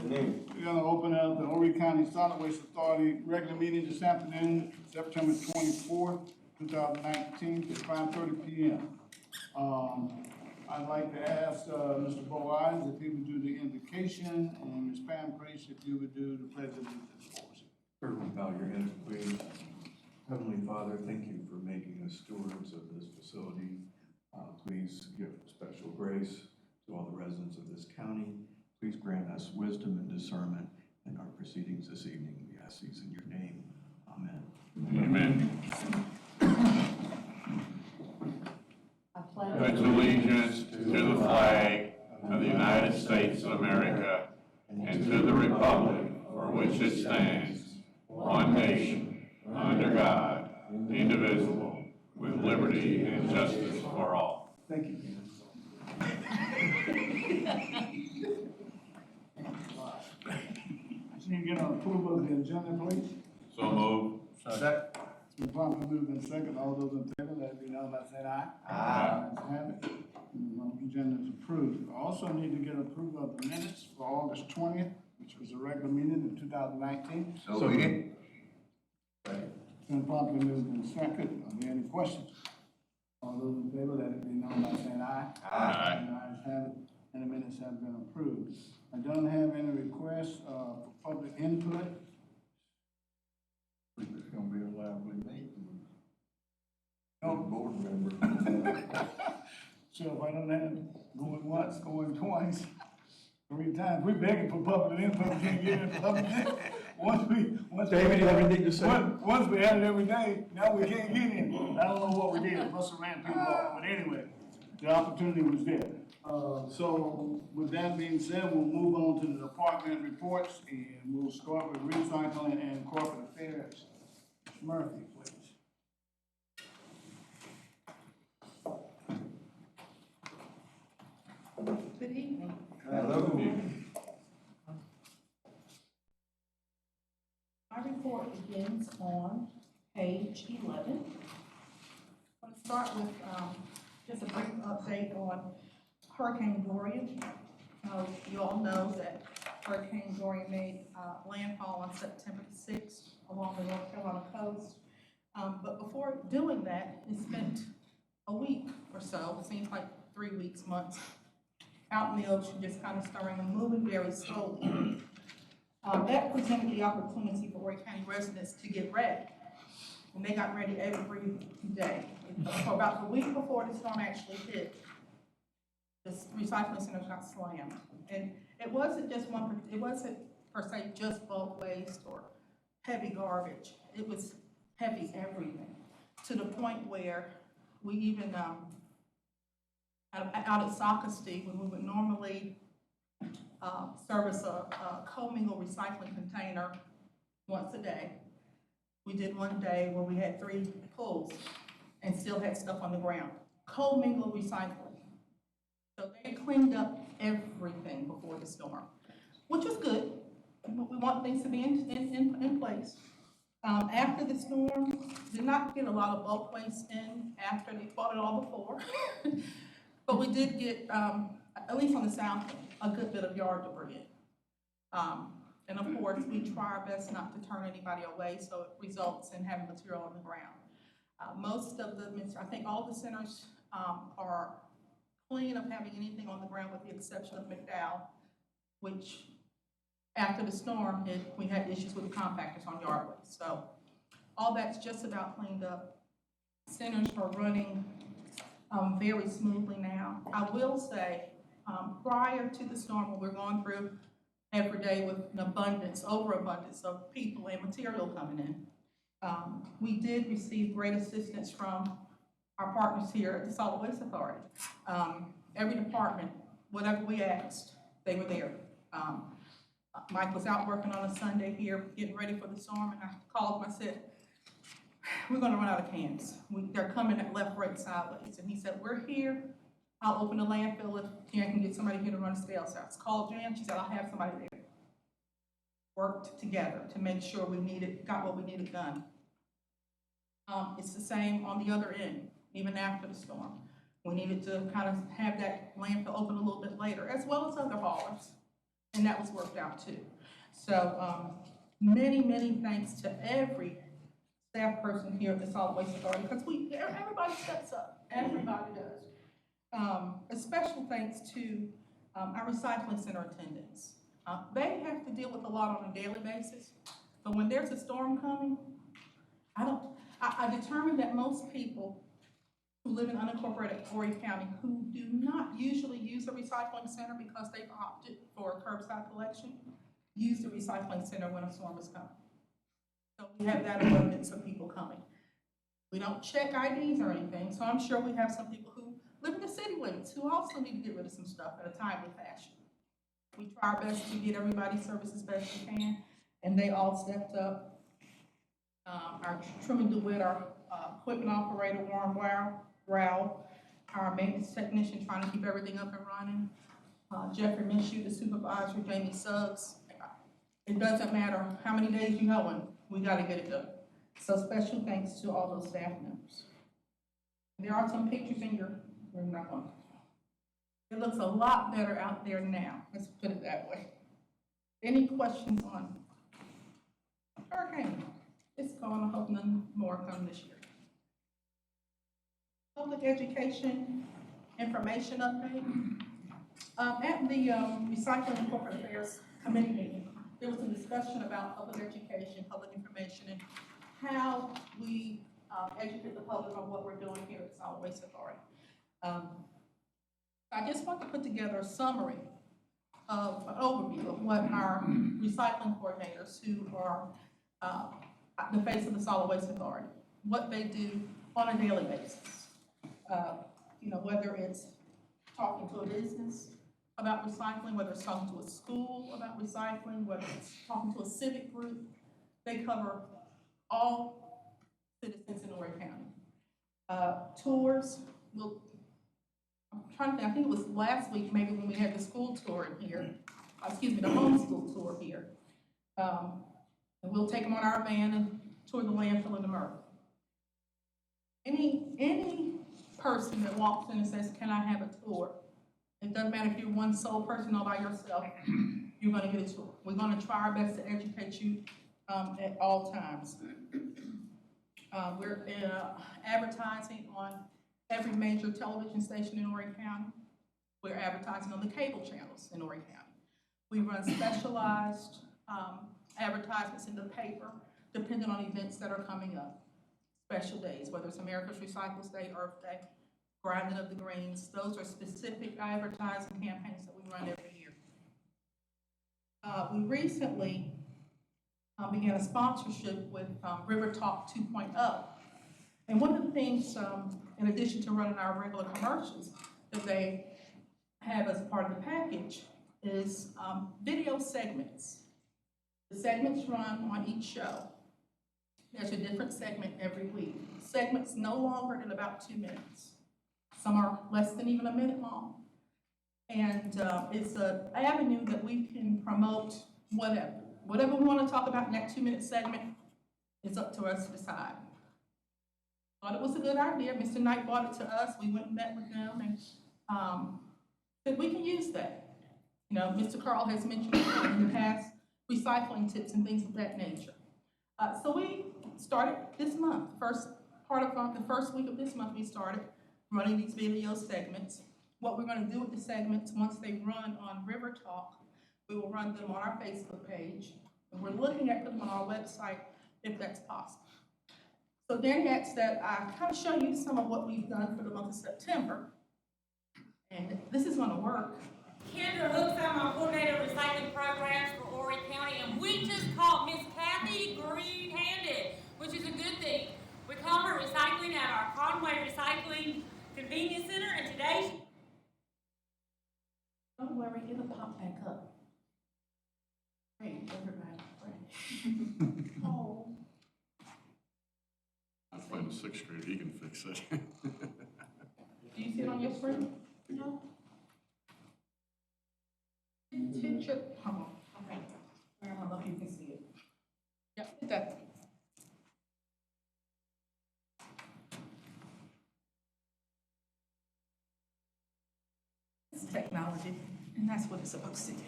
We're gonna open up the Horry County Solid Waste Authority regular meeting this afternoon, September 24th, 2019, at 5:30 p.m. I'd like to ask Mr. Boaz if he would do the invocation, and Ms. Pam Priest if you would do the pledge of allegiance for us. Certainly, bow your heads, please. Heavenly Father, thank you for making us stewards of this facility. Please give special grace to all the residents of this county. Please grant us wisdom and discernment in our proceedings this evening. We ask these in your name. Amen. Amen. I pledge Pledge allegiance to the flag of the United States of America and to the republic for which it stands, one nation, under God, indivisible, with liberty and justice for all. Thank you. Can you get an approval of the agenda, please? So move. Second. It's been properly moved in second. All those in favor, let it be known by saying aye. Aye. Ayes have it. The agenda is approved. I also need to get approval of the minutes for August 20th, which was a regular meeting in 2019. So be it. It's been properly moved in second. Are there any questions? All those in favor, let it be known by saying aye. Aye. Ayes have it, and the minutes have been approved. I don't have any requests for public input. It's gonna be a lively meeting. No. Board member. So if I don't have going once, going twice, 3 times, we're begging for public input, we can't get any public input. David, you have anything to say? Once we had it every day, now we can't get any. I don't know what we did, must have ran people off, but anyway, the opportunity was there. So with that being said, we'll move on to the department reports, and we'll start with recycling and corporate affairs. Ms. Murphy, please. Good evening. Hello. My report begins on page 11. I'm going to start with just a brief update on Hurricane Dorian. You all know that Hurricane Dorian made landfall on September 6th along the North Carolina coast. But before doing that, it spent a week or so, seems like 3 weeks, months, out in the ocean, just kind of stirring and moving very slowly. That presented the opportunity for Horry County residents to get ready. And they got ready every day. For about the week before the storm actually hit, the recycling centers got slammed. And it wasn't per se just bulk waste or heavy garbage. It was heavy everything, to the point where we even, out at Socastee, when we would normally service a commingled recycling container once a day. We did one day where we had 3 pulls and still had stuff on the ground. Commingled recycling. So they cleaned up everything before the storm, which was good. We want things to be in place. After the storm, did not get a lot of bulk waste in after they fought it all before. But we did get, at least on the south, a good bit of yard debris. And of course, we try our best not to turn anybody away, so it results in having material on the ground. Most of the, I think all the centers are clean of having anything on the ground with the exception of McDowell, which after the storm, we had issues with the compactors on yard waste. So all that's just about cleaned up. Centers are running very smoothly now. I will say, prior to the storm, when we're going through every day with an overabundance of people and material coming in, we did receive great assistance from our partners here at the Solid Waste Authority. Every department, whatever we asked, they were there. Mike was out working on a Sunday here, getting ready for the storm, and I called him, I said, we're gonna run out of cans. They're coming at left, right, sideways. And he said, we're here. I'll open the landfill if Jan can get somebody here to run scale house. Called Jan, she said, I'll have somebody there. Worked together to make sure got what we needed done. It's the same on the other end, even after the storm. We needed to kind of have that landfill open a little bit later, as well as other haulers. and that was worked out too. So, many, many thanks to every staff person here at the Solid Waste Authority, because everybody steps up, everybody does. A special thanks to, our recycling center attendants. They have to deal with a lot on a daily basis, but when there's a storm coming, I determined that most people who live in unincorporated Horry County who do not usually use the recycling center because they've opted for curbside collection, use the recycling center when a storm is coming. So we have that abundance of people coming. We don't check IDs or anything, so I'm sure we have some people who live in the city limits who also need to get rid of some stuff in a timely fashion. We try our best to get everybody service as best we can, and they all stepped up. Our Truman DeWitt, our equipment operator, Warren Rao, our maintenance technician trying to keep everything up and running, Jeffrey Minshew, the supervisor, Jamie Suggs. It doesn't matter how many days you going, we gotta get it done. So special thanks to all those staff members. There are some pictures in your, we're not going. It looks a lot better out there now, let's put it that way. Any questions on hurricane? It's gone, I hope none more come this year. Public education information update. At the Recycling and Corporate Affairs Committee meeting, there was a discussion about public education, public information, and how we educate the public on what we're doing here at the Solid Waste Authority. I just want to put together a summary of an overview of what our recycling coordinators, who are the face of the Solid Waste Authority, what they do on a daily basis. Whether it's talking to a business about recycling, whether it's talking to a school about recycling, whether it's talking to a civic group, they cover all citizens in Horry County. Tours, I'm trying to think, I think it was last week, maybe when we had the school tour in here, the homeschool tour here. And we'll take them on our van and tour the landfill in the Murray. Any person that walks in and says, "Can I have a tour?" It doesn't matter if you're one sole person all by yourself, you're gonna get a tour. We're gonna try our best to educate you at all times. We're advertising on every major television station in Horry County. We're advertising on the cable channels in Horry County. We run specialized advertisements in the paper, depending on events that are coming up. Special days, whether it's America's Recycles Day, Earth Day, Grinding of the Greens, those are specific advertising campaigns that we run every year. We recently began a sponsorship with River Talk 2.0. And one of the things, in addition to running our regular commercials that they have as part of the package, is video segments. The segments run on each show. There's a different segment every week. Segments no longer than about 2 minutes. Some are less than even a minute long. And it's an avenue that we can promote whatever. Whatever we want to talk about in that 2-minute segment, it's up to us to decide. Thought it was a good idea. Mr. Knight brought it to us. We went and met with them and said we can use that. Mr. Carl has mentioned in the past recycling tips and things of that nature. So we started this month. The first week of this month, we started running these video segments. What we're going to do with the segments, once they run on River Talk, we will run them on our Facebook page. And we're looking at putting them on our website if that's possible. So Danny asked that I kind of show you some of what we've done for the month of September. And this is going to work. Kendra Hooks, I'm on coordinator of recycling programs for Horry County, and we just caught Miss Kathy green-handed, which is a good thing. We caught her recycling at our Conway Recycling Convenience Center, and today Don't worry, it'll pop back up. Great, everybody, great. Oh. I'm playing the 6th grader, he can fix it. Do you see it on your screen? No? Hold on, okay. I don't know if you can see it. Yep, hit that. It's technology, and that's what it's supposed to do.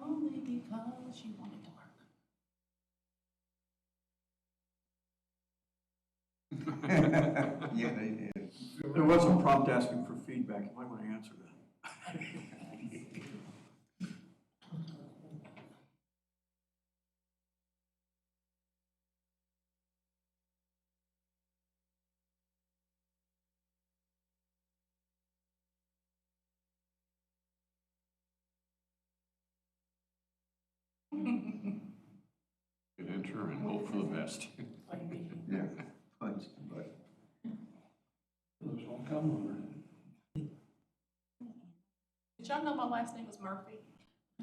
Only because you wanted to work. Yeah, they did. There was a prompt asking for feedback, you might want to answer that. Good enter and hope for the best. Yeah, punched the button. Those won't come over. Did y'all know my last name was Murphy?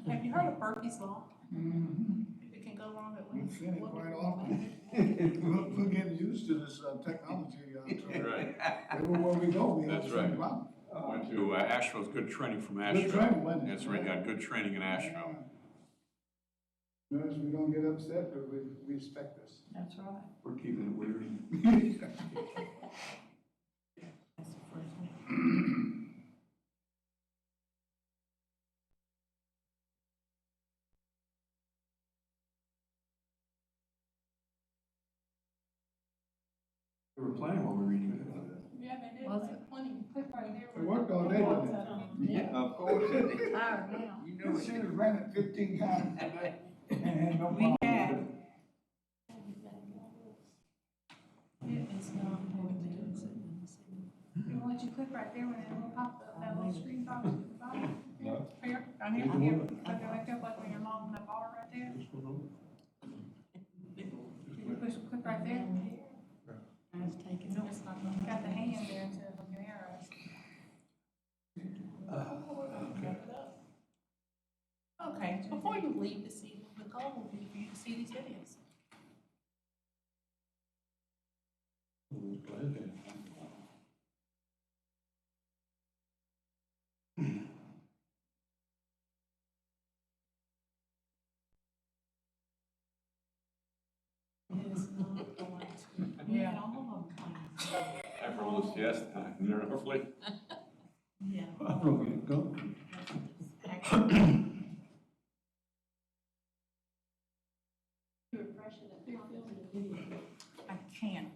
Have you heard of Murphy's Law? It can go wrong at We've once. seen it quite often. We're getting used to this technology. Right. Everywhere we go, we have That's the same right. problem. Went to Asheville, it's good training from Good Asheville. training, wasn't it? That's right, got good training in Asheville. Notice we don't get upset, but we respect this. That's right. We're keeping it weird. That's the first one. They were planning on reading it. Yeah, they did. Was Like plenty. Click right there. They worked all day today. Yeah, of course. Tired now. You You know should it. have ran it 15 times today and had no problem. We have. It is not important. You want you click right there when it will pop up, that little screen pops at the bottom? No. Here, down here, here. Click it right there, like when you're along that bar right there. You push, click right there. It's taking, No, it's not. got the hand there instead of looking arrows. Okay, before you leave this evening, the goal will be for you to see these videos. It is not going to. Yeah. All of them. After all this yes time, hopefully. Yeah. Go. I can't.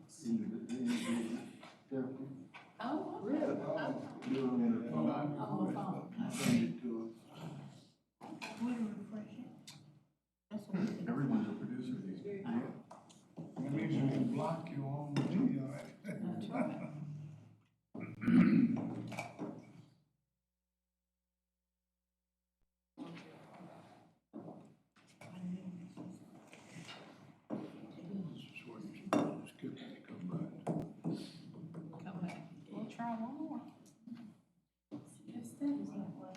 Oh, Really? You're on the phone. Oh, phone. Send it to Would refresh it. That's what we did. Everyone's a producer these days. That means you can block your own video. that's right. Come back. We'll try one more. Yes, that is that way.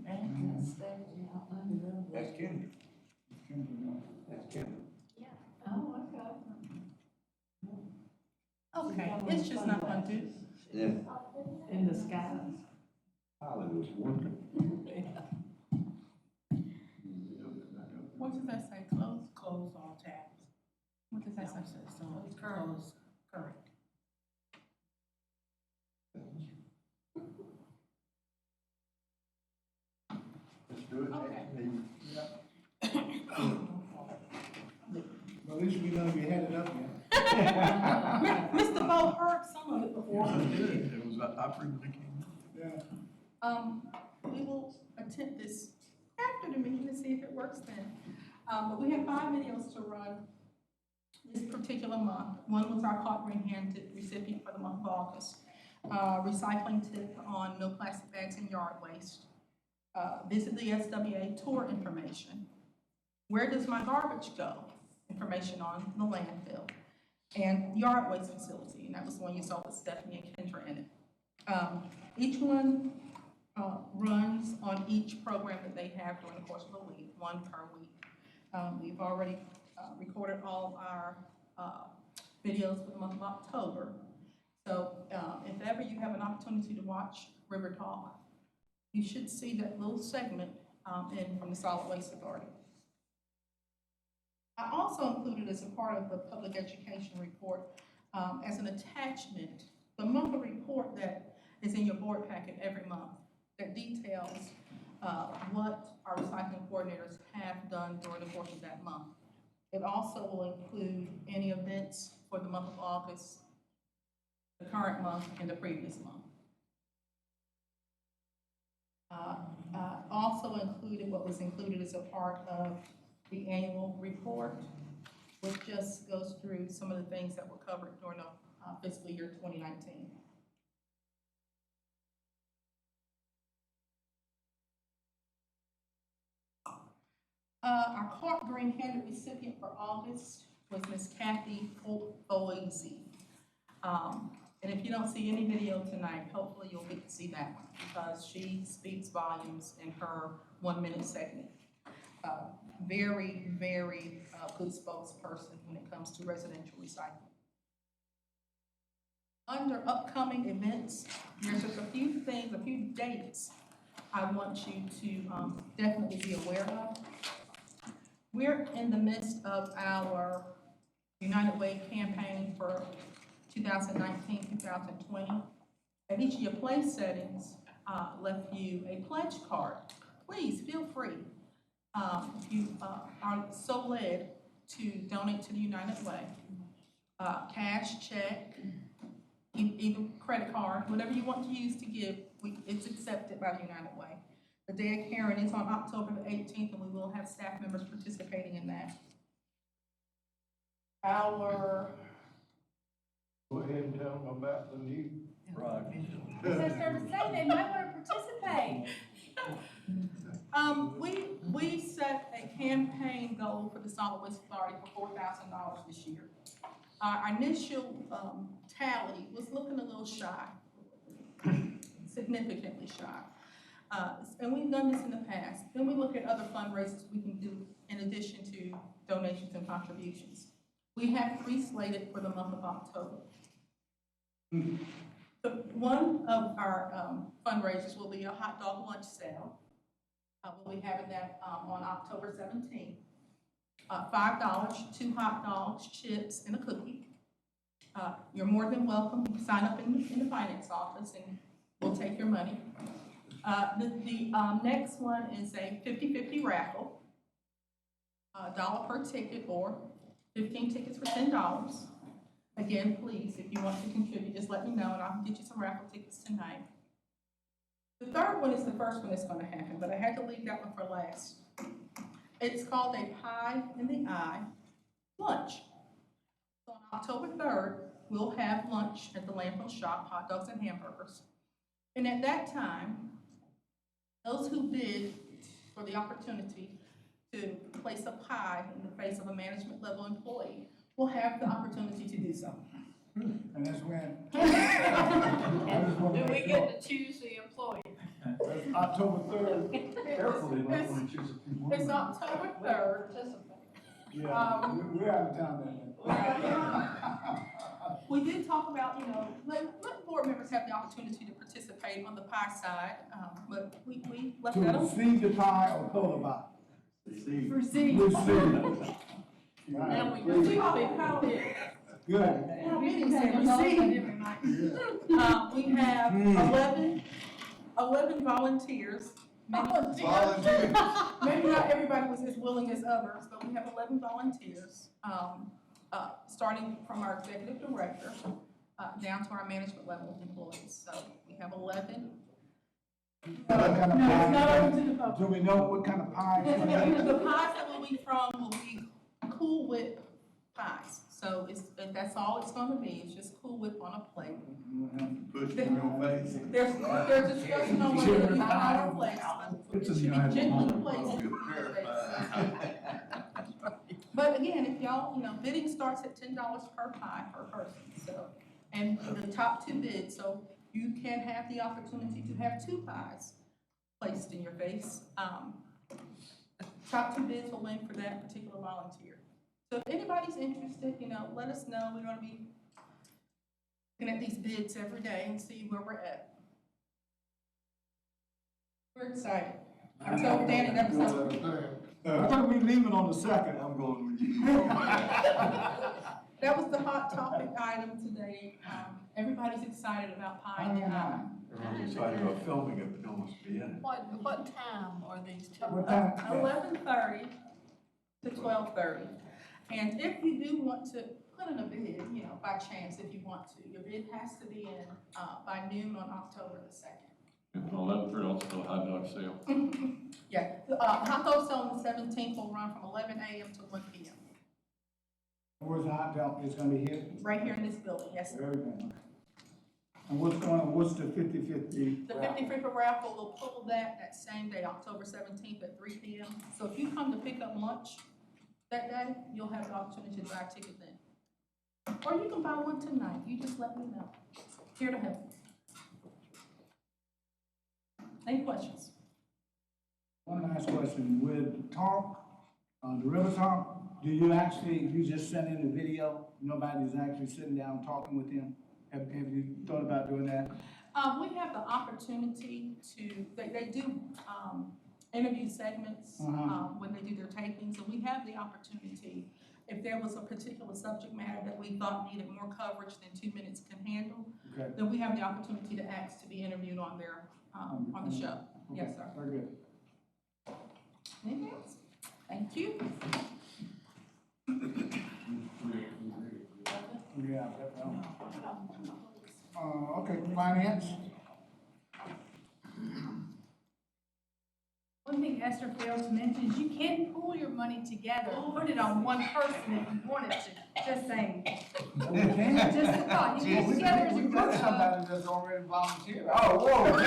And it stays out under the- That's Kendra. That's Kendra. Oh, okay. Okay, it's just not going to. Yeah. In the skies. Hollywood's working. What does that say? Close all tabs. What does that say? So, close, correct. Let's do it. Okay. Maybe. At least we know we had it up here. Mr. Bo heard some of it before. It was operating when it came. Yeah. We will attempt this after the meeting to see if it works then. But we have 5 videos to run this particular month. One was our caught red-handed recipient for the month of August. Recycling tip on no plastic bags and yard waste. Visit the SWA tour information. Where does my garbage go? Information on the landfill. And yard waste facility, and that was the one you saw with Stephanie and Kendra in it. Each one runs on each program that they have during the course of the week, one per week. We've already recorded all our videos for the month of October. So, if ever you have an opportunity to watch River Talk, you should see that little segment, from the Solid Waste Authority. I also included as a part of the public education report, as an attachment, the monthly report that is in your board packet every month that details what our recycling coordinators have done during the course of that month. It also will include any events for the month of August, the current month, and the previous month. Also included what was included as a part of the annual report, which just goes through some of the things that were covered during the fiscal year 2019. Our Clark Green Handed recipient for August was Miss Kathy Boise. And if you don't see any video tonight, hopefully you'll get to see that one, because she speaks volumes in her 1-minute segment. Very, very good spokesperson when it comes to residential recycling. Under upcoming events, there's just a few things, a few dates I want you to definitely be aware of. We're in the midst of our United Way campaign for 2019-2020. At each of your place settings, left you a pledge card. Please feel free, if you are so led, to donate to the United Way. Cash, check, either credit card, whatever you want to use to give, it's accepted by the United Way. The Day of Caring is on October the 18th, and we will have staff members participating in that. Go ahead and tell them about the new rock. I was just going to say, they might want to participate. We set a campaign goal for the Solid Waste Authority for $4,000 this year. Our initial tally was looking a little shy, significantly shy. And we've done this in the past. Then we look at other fundraisers we can do in addition to donations and contributions. We have 3 slated for the month of October. One of our fundraisers will be a hot dog lunch sale. We'll be having that on October 17th. $5, 2 hot dogs, chips, and a cookie. You're more than welcome. You can sign up in the finance office and we'll take your money. The next one is a 50-50 raffle. $1 per ticket or 15 tickets for $10. Again, please, if you want to contribute, just let me know and I'll get you some raffle tickets tonight. The third one is the first one that's going to happen, but I had to leave that one for last. It's called a Pie in the Eye lunch. So on October 3rd, we'll have lunch at the Landfill Shop, hot dogs and hamburgers. And at that time, those who bid for the opportunity to place a pie in the face of a management level employee will have the opportunity to do so. And that's when? Do we get to choose the employee? That's October 3rd. Careful, they might want to choose a few more. It's October 3rd. Yeah, we're out of town then. We did talk about, let board members have the opportunity to participate on the pie side, but we left that To on. receive the pie or pull the pie? See. Receive. Receive. And we Right. do probably call it. Good. Our meeting said receive. We have 11 volunteers. Maybe not everybody was as willing as others, but we have 11 volunteers, starting from our executive director, down to our management level employees. So we have 11. What kind of No, pie? it's not open to the public. Do we know what kind of pie? it's gonna be? The pies that will be from will be Cool Whip pies. So that's all it's gonna be, it's just Cool Whip on a plate. Push it in your face. There's discussion on whether it be on our plates, but it should be gently placed. But again, if y'all, bidding starts at $10 per pie per person, so, and the top 2 bids, so you can have the opportunity to have 2 pies placed in your face. Top 2 bids will win for that particular volunteer. So if anybody's interested, let us know. We're gonna be looking at these bids every day and see where we're at. We're excited. I told Danny that was I thought we leave it on the second. I'm going with you. That was the hot topic item today. Everybody's excited about Pine High. Everyone's excited about filming it, but no one's be in it. What time are these two? What time? 11:30 to 12:30. And if you do want to put in a bid, you know, by chance, if you want to, your bid has to be in, by noon on October the 2nd. And 11:30 also hot dog sale. Yeah, hot dog sale on the 17th will run from 11 a.m. to 1 p.m. Where's the hot dog? It's gonna be here? Right here in this building, yes, sir. Everything. And what's the 50/50? The 50-50 raffle will pull that same day, October 17th at 3 p.m. So if you come to pick up lunch that day, you'll have the opportunity to buy a ticket then. Or you can buy one tonight, you just let me know. Here to help. Any questions? One last question, with talk, the River Talk, do you just send in the video? Nobody's actually sitting down talking with them? Have you thought about doing that? We have the opportunity to, they do, interview segments, when they do their tapings, and we have the opportunity, if there was a particular subject matter that we thought needed more coverage than 2 minutes can handle, Okay. then we have the opportunity to ask to be interviewed on their, on the show. Yes, Okay, sir. very good. Anything else? Thank you. Yeah. Okay, finance? One thing Esther failed to mention is you can pool your money together, put it on one person if you wanted to, just saying. We can. Just a thought, you put it together as a We group got of. somebody that's already volunteered. Oh, whoa, no,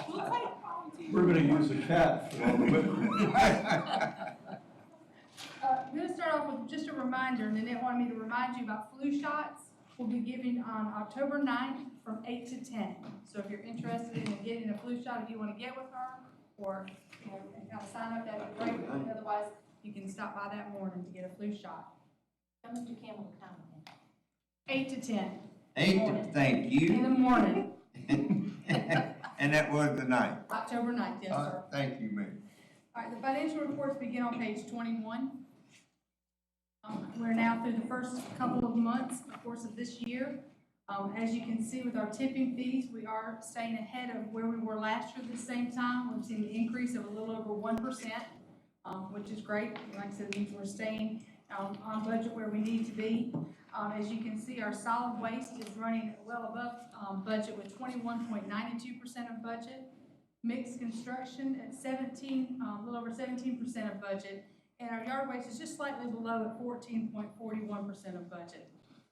We'll take volunteers. We're gonna use a cat for all the whipping. I'm gonna start off with just a reminder, and Nanette wanted me to remind you about flu shots. We'll be giving on October 9th from 8 to 10. So if you're interested in getting a flu shot, if you wanna get with her, or, you know, kind of sign up, that'd be great. Otherwise, you can stop by that morning to get a flu shot. Tell Mr. Campbell the time again. 8 to 10 Thank in you. the morning, And that was the night. October 9th, yes, sir. Thank you, Mayor. All right, the financial reports begin on page 21. We're now through the first couple of months, of course, of this year. As you can see with our tipping fees, we are staying ahead of where we were last year at the same time. We've seen an increase of a little over 1%, which is great. Like I said, it means we're staying on budget where we need to be. As you can see, our solid waste is running well above budget with 21.92% of budget. Mixed construction at 17, a little over 17% of budget. And our yard waste is just slightly below at 14.41% of budget.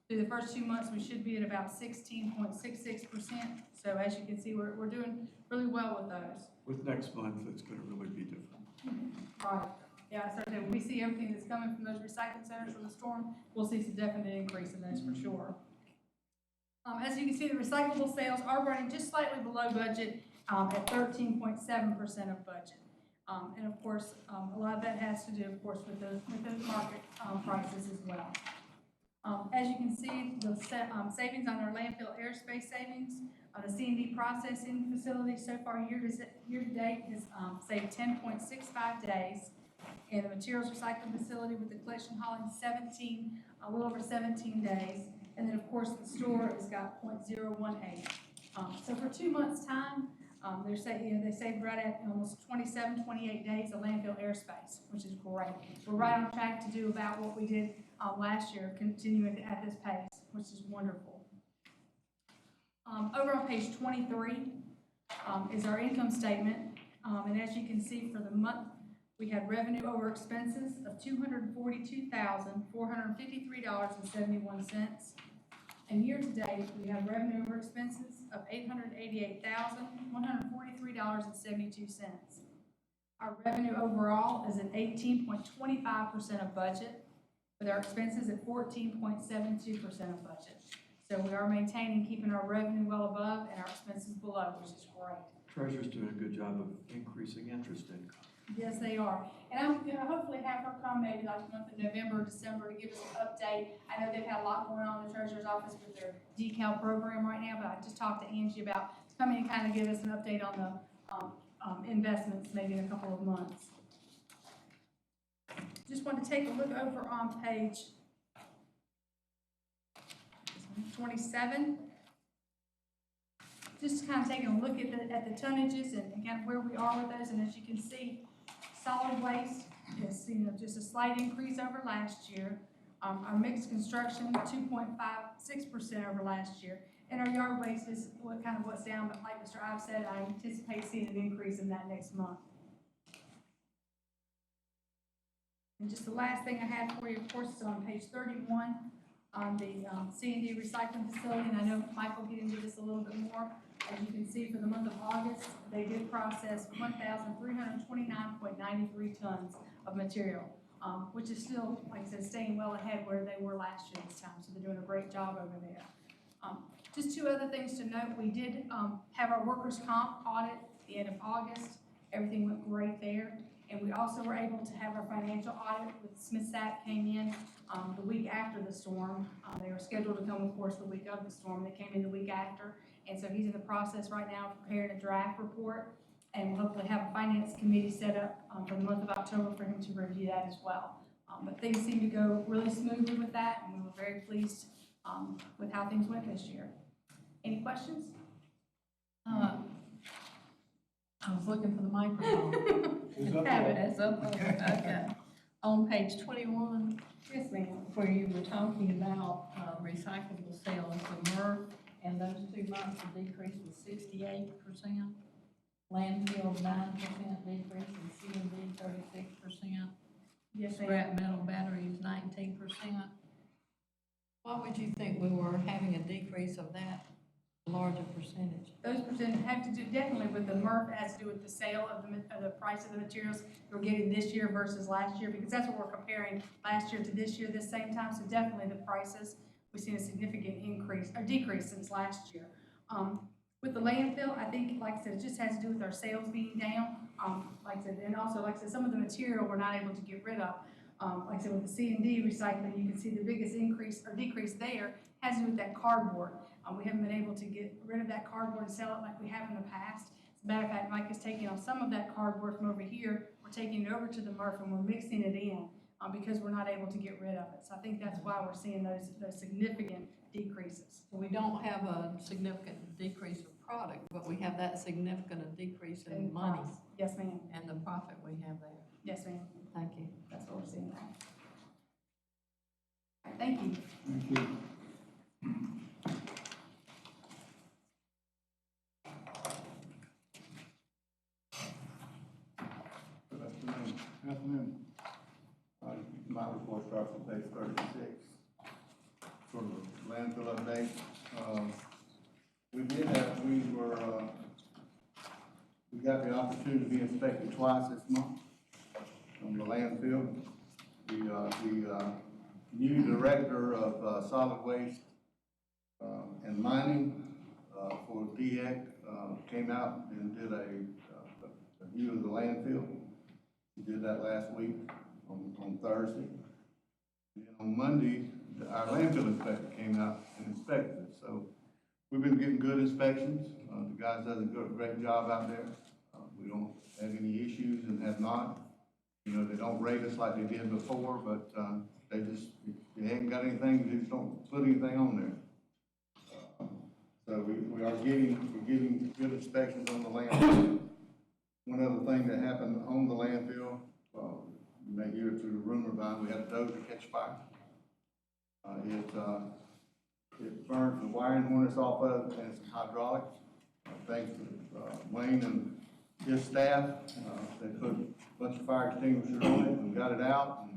Through the first 2 months, we should be at about 16.66%. So as you can see, we're doing really well with those. With next month, it's gonna really be different. Right. Yeah, so when we see everything that's coming from those recycling centers from the storm, we'll see some definite increase in those for sure. As you can see, the recyclable sales are running just slightly below budget at 13.7% of budget. And of course, a lot of that has to do, of course, with those market prices as well. As you can see, the savings on our landfill airspace savings on the C&D processing facility so far year to date has saved 10.65 days. And the materials recycling facility with the collection hauling a little over 17 days. And then, of course, the store has got 0.018. So for 2 months' time, they saved right at almost 27, 28 days of landfill airspace, which is great. We're right on track to do about what we did last year, continuing at this pace, which is wonderful. Over on page 23 is our income statement. And as you can see, for the month, we had revenue over expenses of $242,453.71. And year-to-date, we have revenue over expenses of $888,143.72. Our revenue overall is at 18.25% of budget, with our expenses at 14.72% of budget. So we are maintaining, keeping our revenue well above and our expenses below, which is great. Treasurer's doing a good job of increasing interest income. Yes, they are. And I'm gonna hopefully have her come maybe like the month of November or December to give us an update. I know they've had a lot going on in the treasurer's office with their decal program right now, but I just talked to Angie about coming and kind of give us an update on the investments maybe in a couple of months. Just want to take a look over on page 27. Just kind of taking a look at the tonnages and kind of where we are with those, and as you can see, solid waste is, just a slight increase over last year. Our mixed construction, 2.56% over last year, and our yard waste is what's down, but like Mr. Ives said, I anticipate seeing an increase in that next month. And just the last thing I had for you, of course, is on page 31, on the C&D recycling facility, and I know Mike will get into this a little bit more. As you can see, for the month of August, they did process 1,329.93 tons of material, which is still, like I said, staying well ahead where they were last year this time, so they're doing a great job over there. Just two other things to note. We did have our workers' comp audit at the end of August. Everything went great there. And we also were able to have our financial audit with Smith Sapp came in the week after the storm. They were scheduled to come, of course, the week of the storm. They came in the week after. And so he's in the process right now of preparing a draft report. And we'll hopefully have a finance committee set up for the month of October for him to review that as well. But things seem to go really smoothly with that, and we were very pleased with how things went this year. Any questions? I was looking for the microphone. Have it. It's up there. Okay. On page 21, Yes, ma'am. where you were talking about recyclable sales for MRF, and those 2 months, the decrease was 68%. Landfill, 9% decrease, and C&D, 36%. Yes, ma'am. Scrap metal batteries, 19%. Why would you think we were having a decrease of that larger percentage? Those percentages have to do definitely with the MRF, has to do with the sale of the price of the materials we're getting this year versus last year, because that's what we're comparing last year to this year, this same time. So definitely the prices, we've seen a significant increase or decrease since last year. With the landfill, I think, like I said, it just has to do with our sales being down. Like I said, and also, like I said, some of the material we're not able to get rid of. Like I said, with the C&D recycling, you can see the biggest increase or decrease there has to do with that cardboard. We haven't been able to get rid of that cardboard and sell it like we have in the past. As a matter of fact, Mike is taking on some of that cardboard from over here. We're taking it over to the MRF and we're mixing it in because we're not able to get rid of it. So I think that's why we're seeing those significant decreases. So we don't have a significant decrease of product, but we have that significant a decrease in money price. Yes, ma'am. and the profit we have there. Yes, ma'am. Thank you. That's what we're seeing now. All right, thank you. Thank you. Good afternoon. Afternoon. My report starts on page 36. Sort of a landfill update. We got the opportunity to be inspected twice this month on the landfill. The new director of solid waste and mining for DEC came out and did a view of the landfill. He did that last week on Thursday. And on Monday, our landfill inspector came out and inspected it. So we've been getting good inspections. The guys done a great job out there. We don't have any issues and have not. You know, they don't rate us like they did before, but they just, if they haven't got anything, they just don't put anything on there. So we're getting good inspections on the landfill. One other thing that happened on the landfill, you may hear it through the rumor about, we had a dozer catch fire. It burned the wiring harness off of it and some hydraulics. Thanks to Wayne and his staff, they put a bunch of fire extinguishers on it and got it out. And,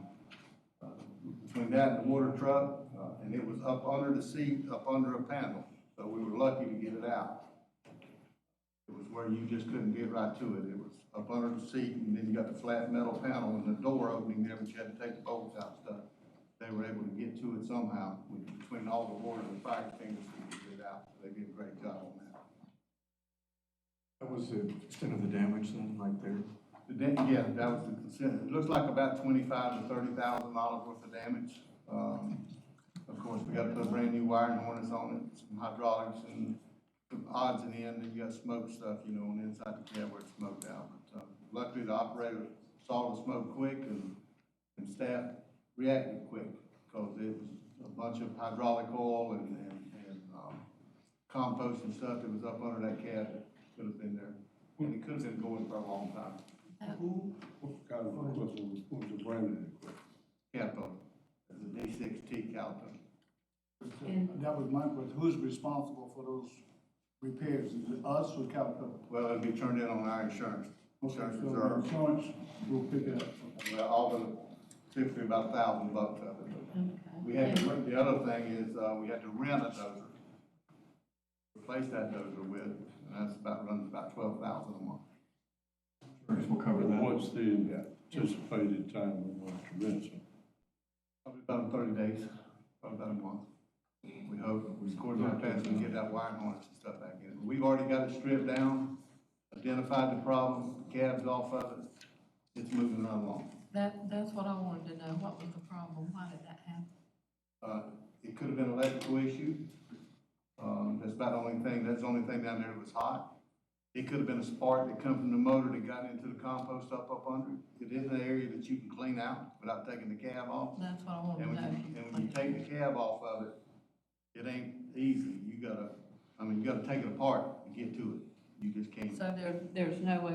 between that and the water truck, and it was up under the seat, up under a panel. So we were lucky to get it out. It was where you just couldn't get right to it. It was up under the seat, and then you got the flat metal panel and the door opening there, but you had to take the bolts out and stuff. They were able to get to it somehow, between all the water and the fire extinguishers to get it out. They did a great job on that. That was the extent of the damage then, right there? Yeah, that was the consent. It looks like about $25,000 to $30,000 worth of damage. Of course, we gotta put brand new wiring harness on it, some hydraulics and some odds and ends, and you got smoke stuff, you know, on the inside the cab where it smoked out. But luckily, the operator saw the smoke quick and staff reacted quick, because it was a bunch of hydraulic oil and compost and stuff that was up under that cab that could have been there. And it could have been going for a long time. What kind of equipment was the branded equipment? Caterpillar, it's a D6T Caterpillar. That was my question, who's responsible for those repairs, is it us or Caterpillar? Well, it'll be turned in on our insurance. Okay, Insurance so reserve. the insurance will pick it up. Well, all the, typically about $1,000 of it. Okay. We had to, the other thing is, we had to rent a dozer. Replace that dozer with, and that's runs about $12,000 a month. Insurance will cover that. What's the anticipated time we're going to rent them? Probably about 30 days, probably about a month. We hope, of course, how fast we can get that wiring harness and stuff back in. We've already got it stripped down, identified the problem, the cab's off of it. It's moving right along. That's what I wanted to know. What was the problem? Why did that happen? It could have been an electrical issue. That's about the only thing, that's the only thing down there that was hot. It could have been a spark that come from the motor that got into the compost up under. It is an area that you can clean out without taking the cab off. That's what I wanted And to know. when you take the cab off of it, it ain't easy. You gotta take it apart to get to it. You just can't. So there's no way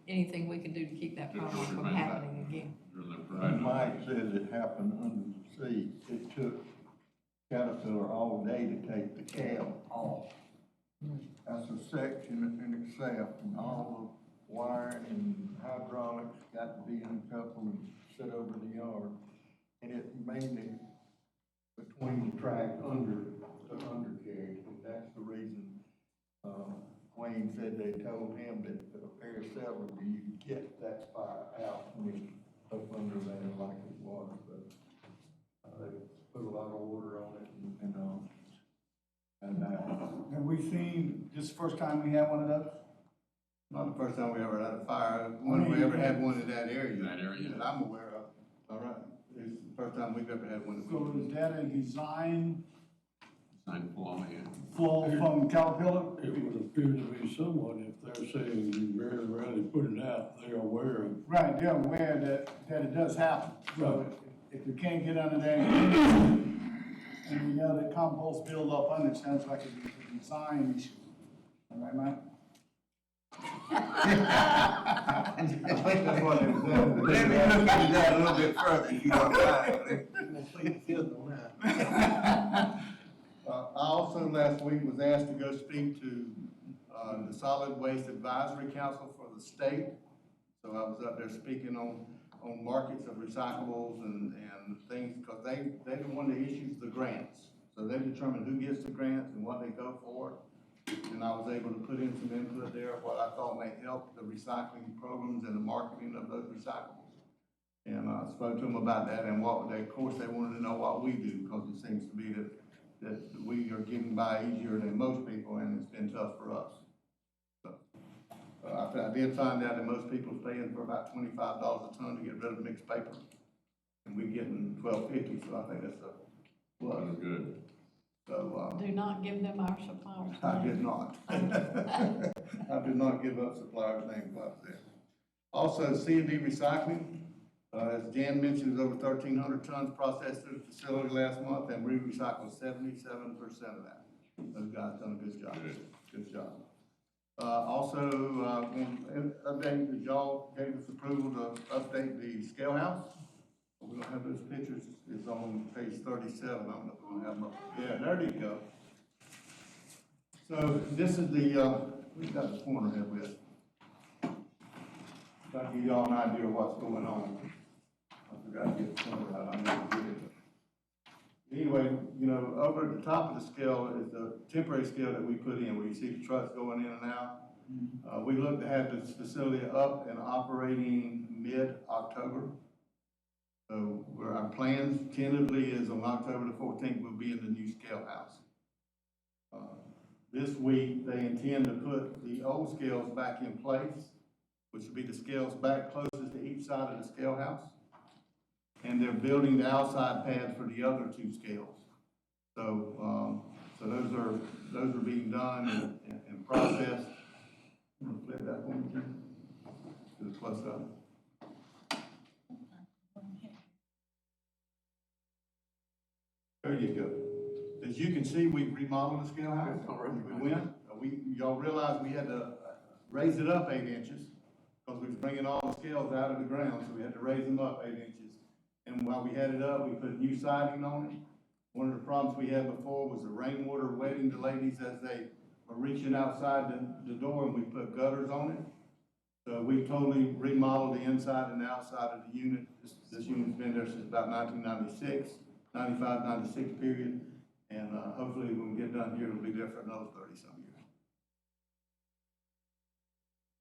anything we can do to keep that problem from happening again? Mike says it happened under the sea. It took Caterpillar all day to take the cab off. That's a section in itself, and all the wiring and hydraulics got to be in a couple and sit over the yard. And it mainly between the track under the undercarriage, and that's the reason, Wayne said they told him that a pair of celery, you can get that fire out when it's up under there like it was, but, they put a lot of water on it and Have we seen, this the first time we had one of those? Not the first time we ever had a fire, when we ever had one in that area. That area. That I'm aware of. All right. It's the first time we've ever had one. So is that a design Sign flaw, yeah. flaw from Caterpillar? It would appear to be someone, if they're saying you very rarely put it out, they're aware of. Right, they're aware that it does happen. So if you can't get under there, and you know that compost build up under, it sounds like a design issue. All right, Mike? I think that's what it was. Let me look into that a little bit further, if you don't mind. I also last week was asked to go speak to, the Solid Waste Advisory Council for the state. So I was up there speaking on markets of recyclables and things, because they're the one that issues the grants. So they determine who gets the grants and what they go for. And I was able to put in some input there of what I thought may help the recycling programs and the marketing of those recyclables. And I spoke to them about that, and of course, they wanted to know what we do, because it seems to be that we are getting by easier than most people, and it's been tough for us. So, I did find out that most people are paying for about $25 a ton to get rid of mixed paper. And we're getting $12.50, so I think that's a plus. That's good. So, Do not give them our suppliers. I did not. I did not give up suppliers' name while I was there. Also, C&D Recycling, as Jan mentioned, over 1,300 tons processed through the facility last month, and we recycled 77% of that. Those guys done a good job. Good job. Also, update, that y'all gave us approval to update the scale house. We don't have those pictures. It's on page 37. I don't know if we're gonna have them up. Yeah, there you go. So this is the, we've got the corner here with. Trying to give y'all an idea of what's going on. I forgot to get the corner out. I never did it. Anyway, you know, over at the top of the scale is the temporary scale that we put in, where you see the trucks going in and out. We look to have this facility up and operating mid-October. So our plans tentatively is on October the 14th, we'll be in the new scale house. This week, they intend to put the old scales back in place, which would be the scales back closest to each side of the scale house. And they're building the outside pads for the other two scales. So, those are being done and processed. I'm gonna flip that one, Jim. Do the close up. There you go. As you can see, we've remodeled the scale house. Y'all realize we had to raise it up 8 inches because we was bringing all the scales out of the ground, so we had to raise them up 8 inches. And while we had it up, we put new siding on it. One of the problems we had before was the rainwater wetting the ladies as they were reaching outside the door, and we put gutters on it. So we totally remodeled the inside and outside of the unit. This unit's been there since about 1996, 95, 96 period. And hopefully when we get done here, it'll be there for another 30-some years.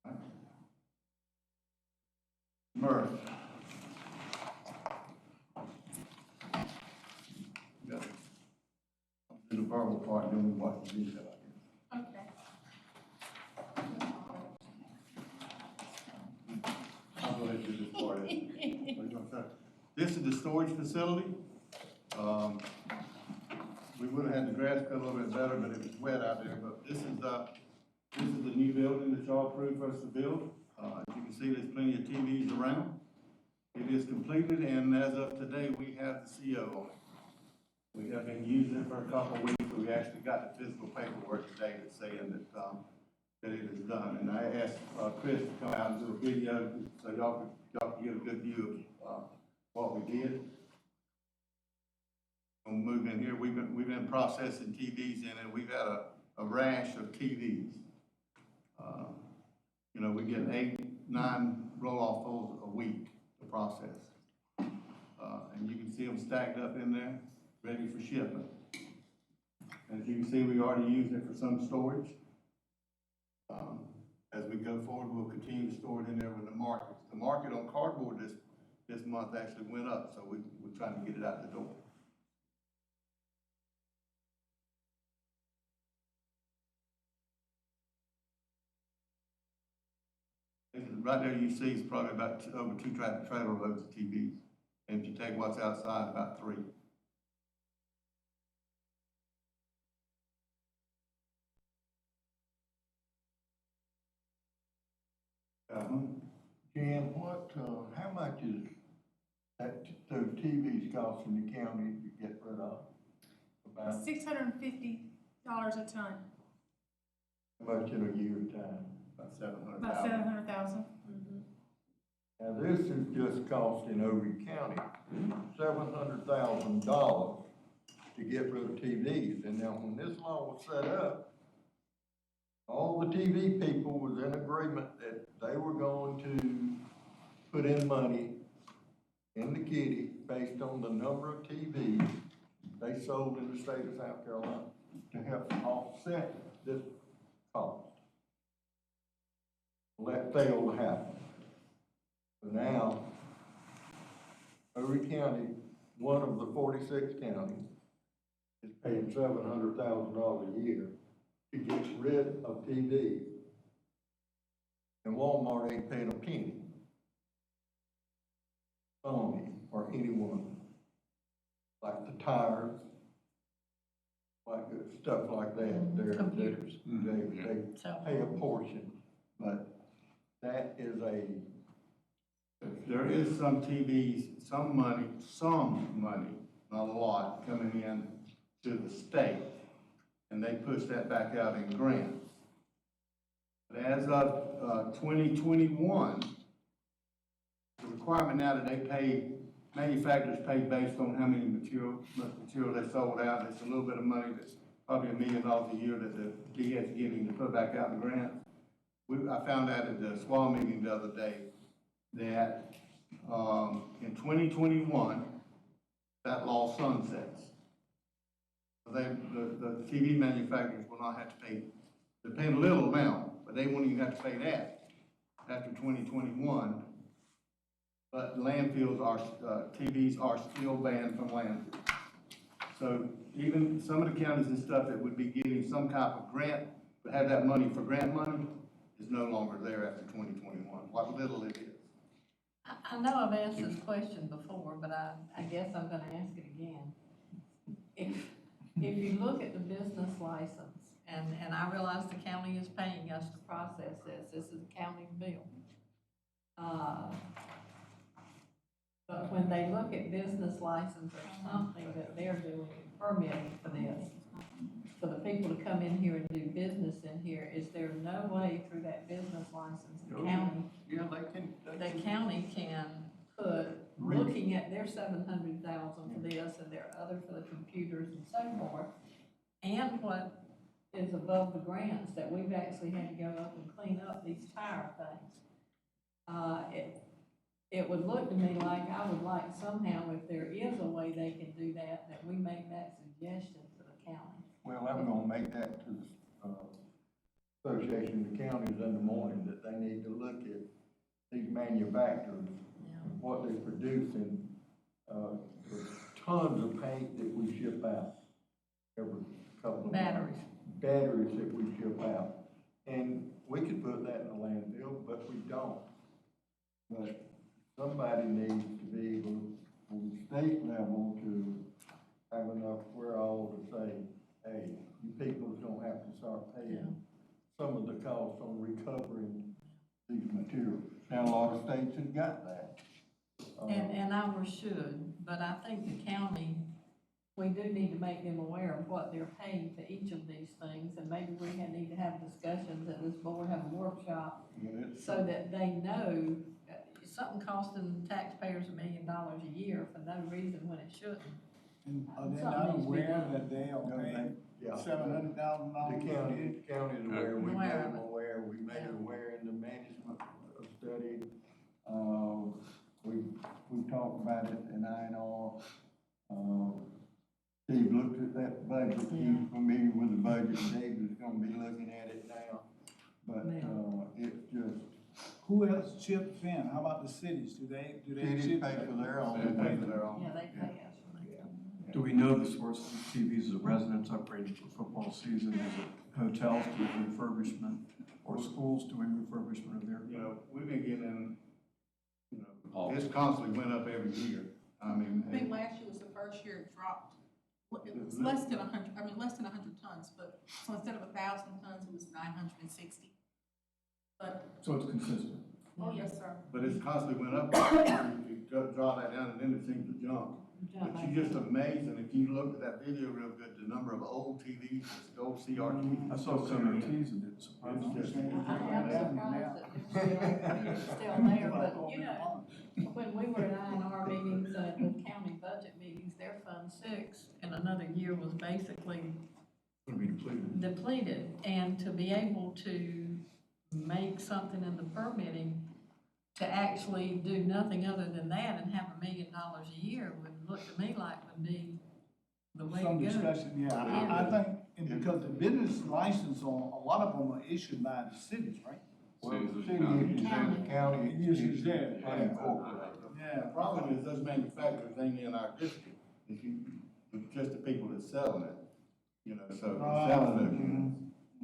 All right. Murph. Yeah. Do the verbal part, then we watch the detail, I guess. Okay. I'll go ahead and do this part. What are you gonna say? This is the storage facility. We would have had the grass cut a little bit better, but it was wet out there. But this is the new building that y'all approved for us to build. As you can see, there's plenty of TVs around. It is completed, and as of today, we have the CO on it. We have been using it for a couple of weeks, but we actually got the physical paperwork today that's saying that it is done. And I asked Chris to come out and do a video so y'all can get a good view of what we did. We'll move in here. We've been processing TVs in it. We've had a rash of TVs. You know, we get 8, 9 roll-off fulls a week to process. And you can see them stacked up in there, ready for shipment. As you can see, we already used it for some storage. As we go forward, we'll continue to store it in there with the markets. The market on cardboard this month actually went up, so we're trying to get it out the door. Right there you see is probably about over 2 trailer loads of TVs. And if you take what's outside, about 3. Jim, how much is those TVs costing the county to get rid of? About $650 a ton, how much in a year time? About 700,000. about 700,000. Now, this is just costing Overy County $700,000 to get rid of TVs. And now, when this law was set up, all the TV people was in agreement that they were going to put in money in the kitty based on the number of TVs they sold in the state of South Carolina to help offset this cost. Well, that failed to happen. So now, Overy County, one of the 46 counties, is paying $700,000 a year to get rid of TVs. And Walmart ain't paying a penny. Sony or anyone, like the tires, like stuff like that. Computers. They pay a portion, but that is There is some TVs, some money, not a lot, coming in to the state. And they push that back out in grants. But as of 2021, the requirement now that they pay, manufacturers pay based on how many material they sold out. It's a little bit of money that's probably $1 million a year that the DA is getting to put back out in grants. I found out at the SWA meeting the other day that in 2021, that law sunsets. The TV manufacturers will not have to pay, they're paying a little amount, but they won't even have to pay that after 2021. But landfills TVs are still banned from landfills. So even some of the counties and stuff that would be getting some type of grant, but have that money for grant money, is no longer there after 2021, what little it is. I know I've asked this question before, but I guess I'm gonna ask it again. If you look at the business license, and I realize the county is paying us to process this is a county bill. But when they look at business license or something that they're doing, permitting for this, for the people to come in here and do business in here, is there no way through that business license, the county, Yeah, the county can put, looking at their 700,000 for this and their other for the computers and so forth, and what is above the grants that we've actually had to go up and clean up these tire things. It would look to me like I would like somehow, if there is a way they can do that, that we make that suggestion to the county. Well, I'm gonna make that to the Association of Counties in the morning, that they need to look at these manufacturers, and what they produce, and, tons of paint that we ship out every couple of months. Batteries that we ship out. And we could put that in the landfill, but we don't. But somebody needs to be able, on the state level, to have enough wherewithal to say, hey, you people's gonna have to start paying some of the costs on recovering these materials. Now, a lot of states have got that. And ours should, but I think the county, we do need to make them aware of what they're paying for each of these things, and maybe we need to have discussions at this board, have a workshop, so that they know, something costing taxpayers $1 million a year for no reason when it shouldn't. And are they not aware that they are paying Yeah. $700,000? The county is aware, we made Aware of them it. aware, we made them aware in the management study. We talked about it in INR. Steve looked at that budget, he's familiar with the budget, Dave is gonna be looking at it now. But, it's just, Who else chips in? How about the cities? Do they cities chip? pay for their own. They pay for their own. Yeah, they pay us for that. Do we know the source of these TVs? Is it residents upgrading for football season? Is it hotels doing refurbishment? Or schools doing refurbishment of their? You know, we've been getting, you know, this constantly went up every year. I mean, I think last year was the first year it dropped. It was less than 100, less than 100 tons, but, so instead of 1,000 tons, it was 960. But, So it's consistent. oh, yes, sir. but it's constantly went up. You draw that down and then it seems to jump. But you just amazing, if you look at that video real good, the number of old TVs, old CRTs. I saw some of the T's and it surprised me. It's just- I am surprised that they're still there, but you know, when we were at INR meetings, the county budget meetings, their Fund 6 in another year was basically Gonna be depleted. depleted. And to be able to make something in the permitting to actually do nothing other than that and have $1 million a year would look to me like would be the way to go. Some discussion, yeah. I think, and because the business license on, a lot of them are issued by the cities, right? Well, Cities the is city county. issues there, the county It uses there. unincorporated. Yeah, The problem is those manufacturers ain't in our district. If you, it's just the people that's selling it, you know, so they're selling those units.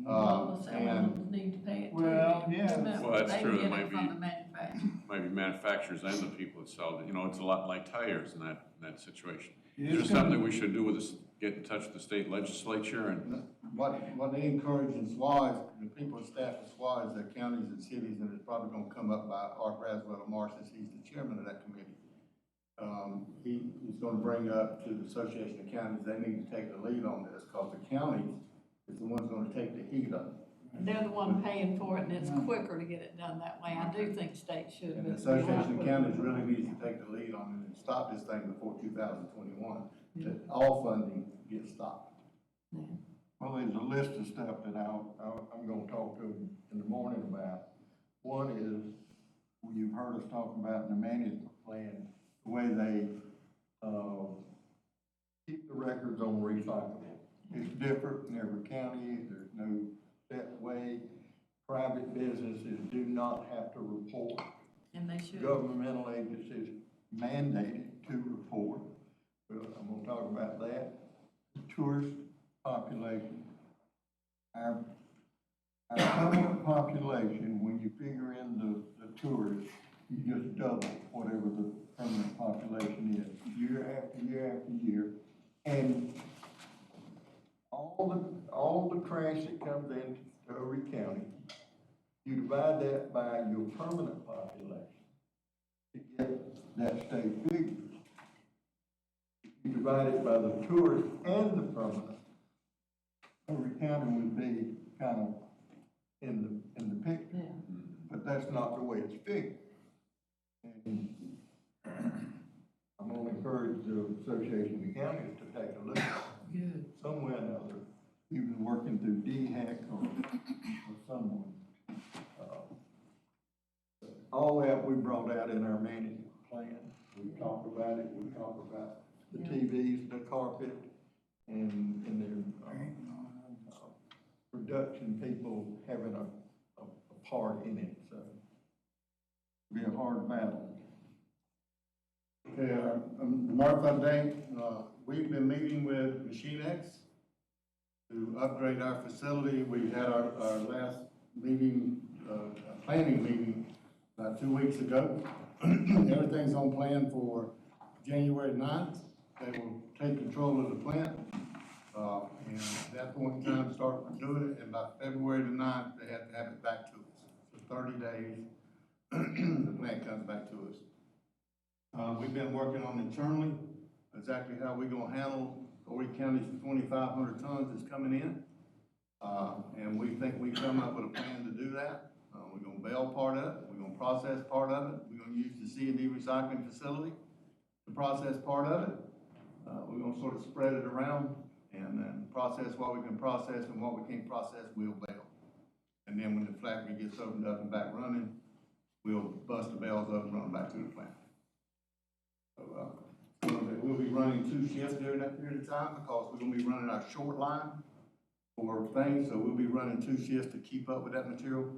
All the selling And ones need to pay it too. Well, yeah. Remember, Well, that's they true. It get might from be- the manufacturer. Maybe manufacturers and the people that sell it, you know, it's a lot like tires in that situation. It Is there is something we should do with this, get in touch with the state legislature and, what they encourage in SWAS, the people and staff of SWAS, the counties and cities, and it's probably gonna come up by Art Raswell Marsh, since he's the chairman of that committee. He's gonna bring up to the Association of Counties, they need to take the lead on this, cause the counties is the ones gonna take the heat of it. They're the one paying for it, and it's quicker to get it done that way. I do think states should. And the but Association of Counties really needs to take the lead on it and stop this thing before 2021, that all funding gets stopped. Well, there's a list of stuff that I'm gonna talk to them in the morning about. One is, you've heard us talk about in the management plan, the way they, keep the records on recycling. It's different in every county, there's no set way. Private businesses do not have to report. And they should. Governmental agencies mandated to report. Well, I'm gonna talk about that. Tourist population. Our our permanent population, when you figure in the tourists, you just double whatever the permanent population is, year after year after year. And all the trash that comes into Horry County, you divide that by your permanent population to get that state figure. You divide it by the tourist and the permanent, Horry County would be kind of in the picture. Yeah. But that's not the way it's figured. And I'm gonna encourage the Association of Counties to take a look at it. Good. Somewhere or another, even working through DHEC or someone. All that we brought out in our management plan. We talked about it, we talked about the TVs, the carpet, and their, production people having a part in it, so. Be a hard battle. Okay, Mark update, we've been meeting with Machine X to upgrade our facility. We had our last meeting, planning meeting about 2 weeks ago. Everything's on plan for January 9th. They will take control of the plant. And at that point in time, start doing it, and by February the 9th, they have to have it back to us. So 30 days, the plant comes back to us. We've been working on internally, exactly how we're gonna handle Horry County's 2,500 tons that's coming in. And we think we come up with a plan to do that. We're gonna bale part of it, we're gonna process part of it, we're gonna use the C&D recycling facility to process part of it. We're gonna sort of spread it around and then process what we can process, and what we can't process, we'll bale. And then when the factory gets opened up and back running, we'll bust the bales up and run them back to the plant. So, we'll be running 2 shifts during that period of time, because we're gonna be running our short line for things, so we'll be running 2 shifts to keep up with that material.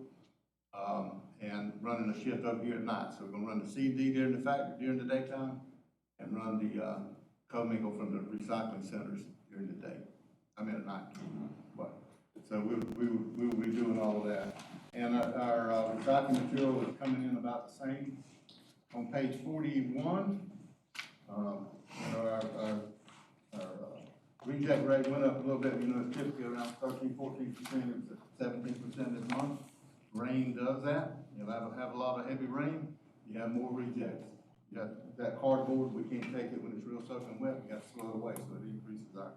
And running a shift over here at night, so we're gonna run the C&D during the factory, during the daytime, and run the, commingle from the recycling centers during the day, at night. But, so we will be doing all of that. And our recycling material is coming in about the same. On page 41, our reject rate went up a little bit. It's typically around 13–14%, it was at 17% this month. Rain does that. You'll have a lot of heavy rain, you have more rejects. You got that cardboard, we can't take it when it's real soaking wet, we got to slow it away, so it increases our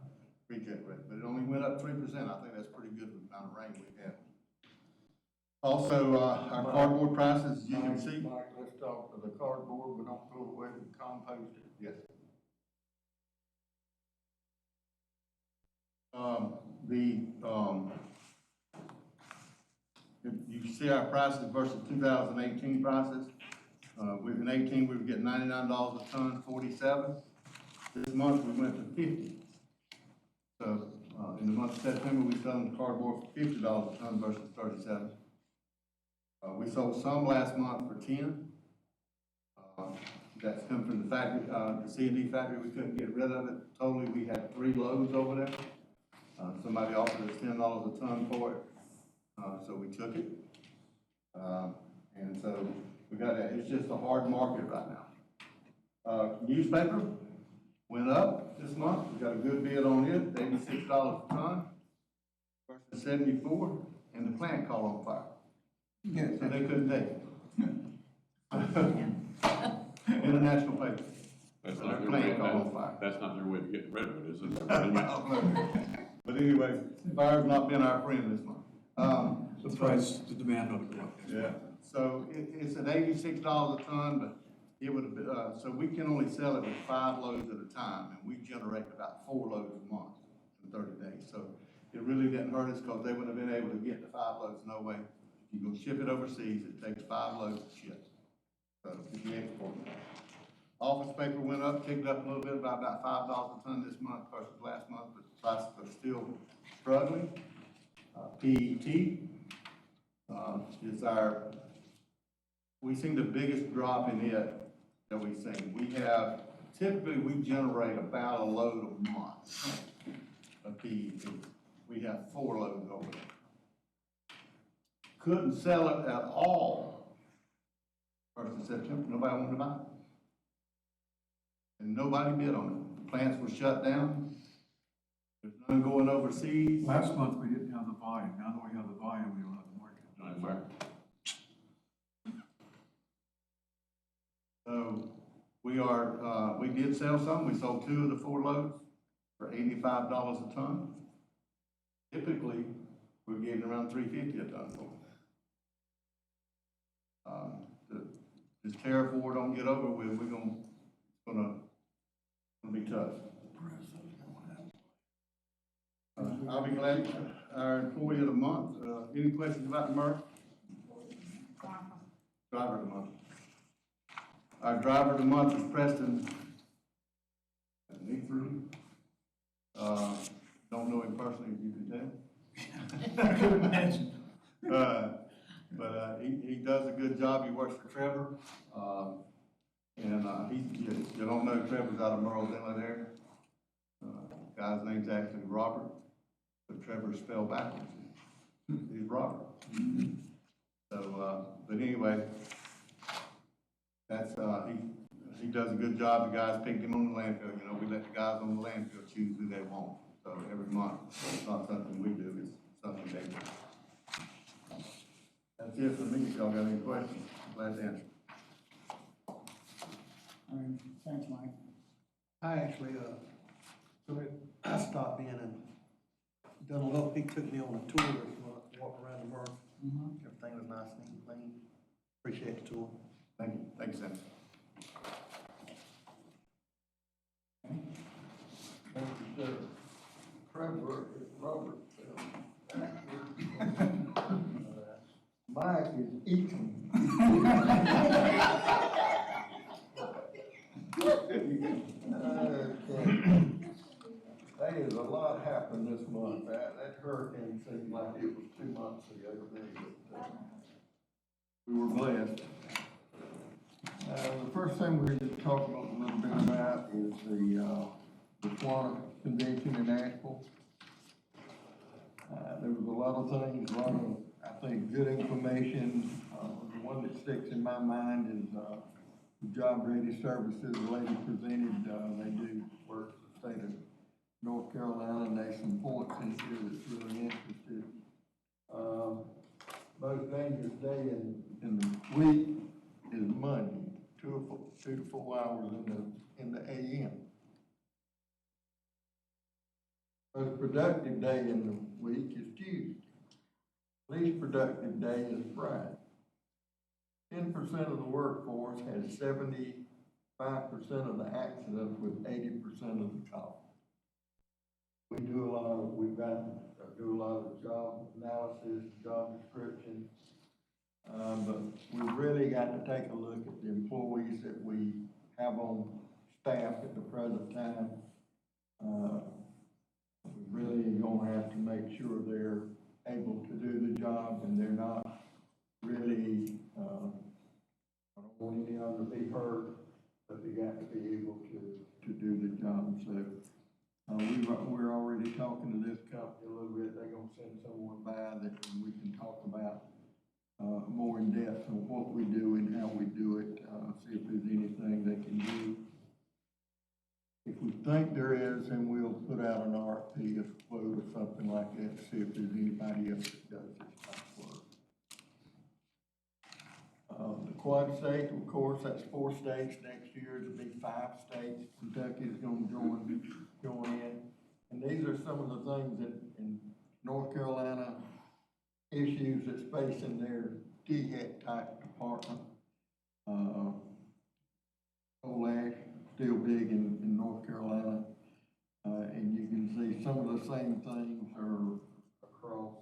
reject rate. But it only went up 3%, I think that's pretty good with the amount of rain we've had. Also, our cardboard prices, as you can see. Mike, let's talk to the cardboard, we don't throw it away, we compost it. Yes. You see our prices versus 2018 prices. In 18, we were getting $99 a ton, 47. This month, we went to 50. So, in the month of September, we selling cardboard for $50 a ton versus 37. We sold some last month for 10. That's come from the factory, the C&D factory. We couldn't get rid of it totally. We had 3 loads over there. Somebody offered us $10 a ton for it, so we took it. And so we got that. It's just a hard market right now. Newspaper went up this month. We got a good bid on it, $86 a ton versus 74, and the plant caught on fire. Yes. So they couldn't take it. International paper. That's So not the their way, plant caught on fire. that's not their way to get rid of it, is it? But anyway, fire's not been our friend this month. The price, the demand will go up. Yeah, so it's at $86 a ton, but it would have been, so we can only sell it with 5 loads at a time, and we generate about 4 loads a month in 30 days. So it really didn't hurt us, because they wouldn't have been able to get the 5 loads, no way. If you go ship it overseas, it takes 5 loads to ship. So if you export it. Office paper went up, ticked up a little bit by about $5 a ton this month versus last month, but prices are still struggling. PET is we seen the biggest drop in it that we've seen. Typically we generate about a load a month of PET. We have 4 loads over there. couldn't sell it at all. 1st of September, nobody wanted to buy it. And nobody bid on it. The plants were shut down. There's none going overseas. Last month, we didn't have the volume. Now that we have the volume, we don't have the market. Right, sir. So we did sell some. We sold 2 of the 4 loads for $85 a ton. Typically, we're getting around $3.50 a ton for it. This tariff war don't get over with, we're gonna be tough. I'll be glad, our employee of the month, any questions about the MERS? Driver of the month. Our driver of the month is Preston Neefru. Don't know him personally, as you can tell. I could imagine. But he does a good job. He works for Trevor. You don't know Trevor's out of Merle's Inlet area. Guy's name's actually Robert, but Trevor's spelled backwards. He's Robert. So, but anyway, that's, he does a good job. The guys picked him on the landfill. You know, we let the guys on the landfill choose who they want. So every month, it's not something we do, it's something they do. That's it for me. If y'all got any questions, I'm glad to answer. All right, thanks, Mike. I actually, I stopped in and done a little, he took me on a tour this month, walked around the Murph. Everything was nice and clean. Appreciate the tour. Thank you. Thank you, Senator. Thank you, sir. Trevor, Robert, Mike is eating. There is a lot happened this month. That hurricane seemed like it was 2 months ago to me, but we were blessed. The first thing we're going to talk about a little bit about is the Quanah Convention in Asheville. There was a lot of things, a lot of, I think, good information. The one that sticks in my mind is the job ready services the lady presented. They do work for the state of North Carolina, and there's some points in here that's really interesting. Most dangerous day in the week is Monday, 2 to 4 hours in the AM. Most productive day in the week is Tuesday. Least productive day is Friday. 10% of the workforce has 75% of the accidents with 80% of the cost. We do a lot of job analysis, job description, but we've really got to take a look at the employees that we have on staff at the present time. We really gonna have to make sure they're able to do the job and they're not really, I don't want any of them to be hurt, but they got to be able to do the job. So we're already talking to this company a little bit. They're gonna send someone by that we can talk about more in depth on what we do and how we do it, see if there's anything they can do. If we think there is, then we'll put out an RFP, a quote or something like that, to see if there's anybody else that does this type of work. The Quad State, of course, that's 4 states. Next year it'll be 5 states. Kentucky's gonna join in. And these are some of the things that in North Carolina, issues that's facing their DHEC type department. Coal ash, still big in North Carolina. And you can see some of the same things are across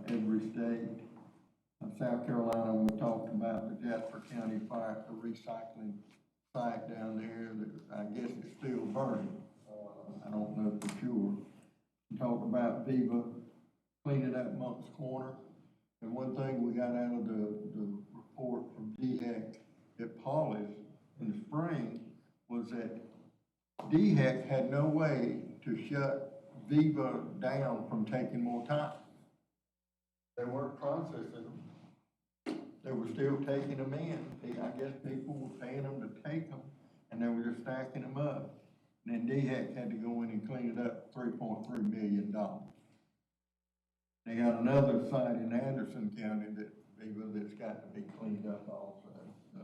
every state. South Carolina, we talked about the Jasper County Fire, the recycling site down there that I guess it's still burning. I don't know for sure. We talked about Viva cleaning up Monk's Corner. And one thing we got out of the report from DHEC at Pauley's in the spring was that DHEC had no way to shut Viva down from taking more time. they weren't processing them. They were still taking them in. I guess people were paying them to take them, and they were just stacking them up. And then DHEC had to go in and clean it up, $3.3 million. They got another site in Anderson County that's got to be cleaned up also, so.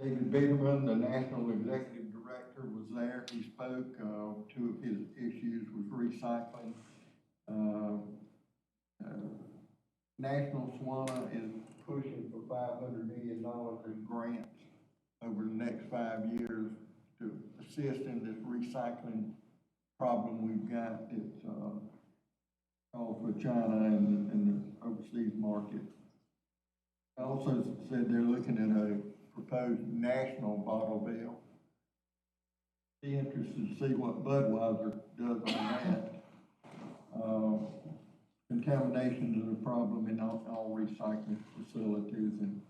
David Biederman, the National Executive Director, was there. He spoke. Two of his issues was recycling. National SWANA is pushing for $500 million in grants over the next 5 years to assist in this recycling problem we've got. It's all for China and the overseas market. I also said they're looking at a proposed national bottle bill. Be interested to see what Budweiser does on that. Contamination is a problem in all recycling facilities, and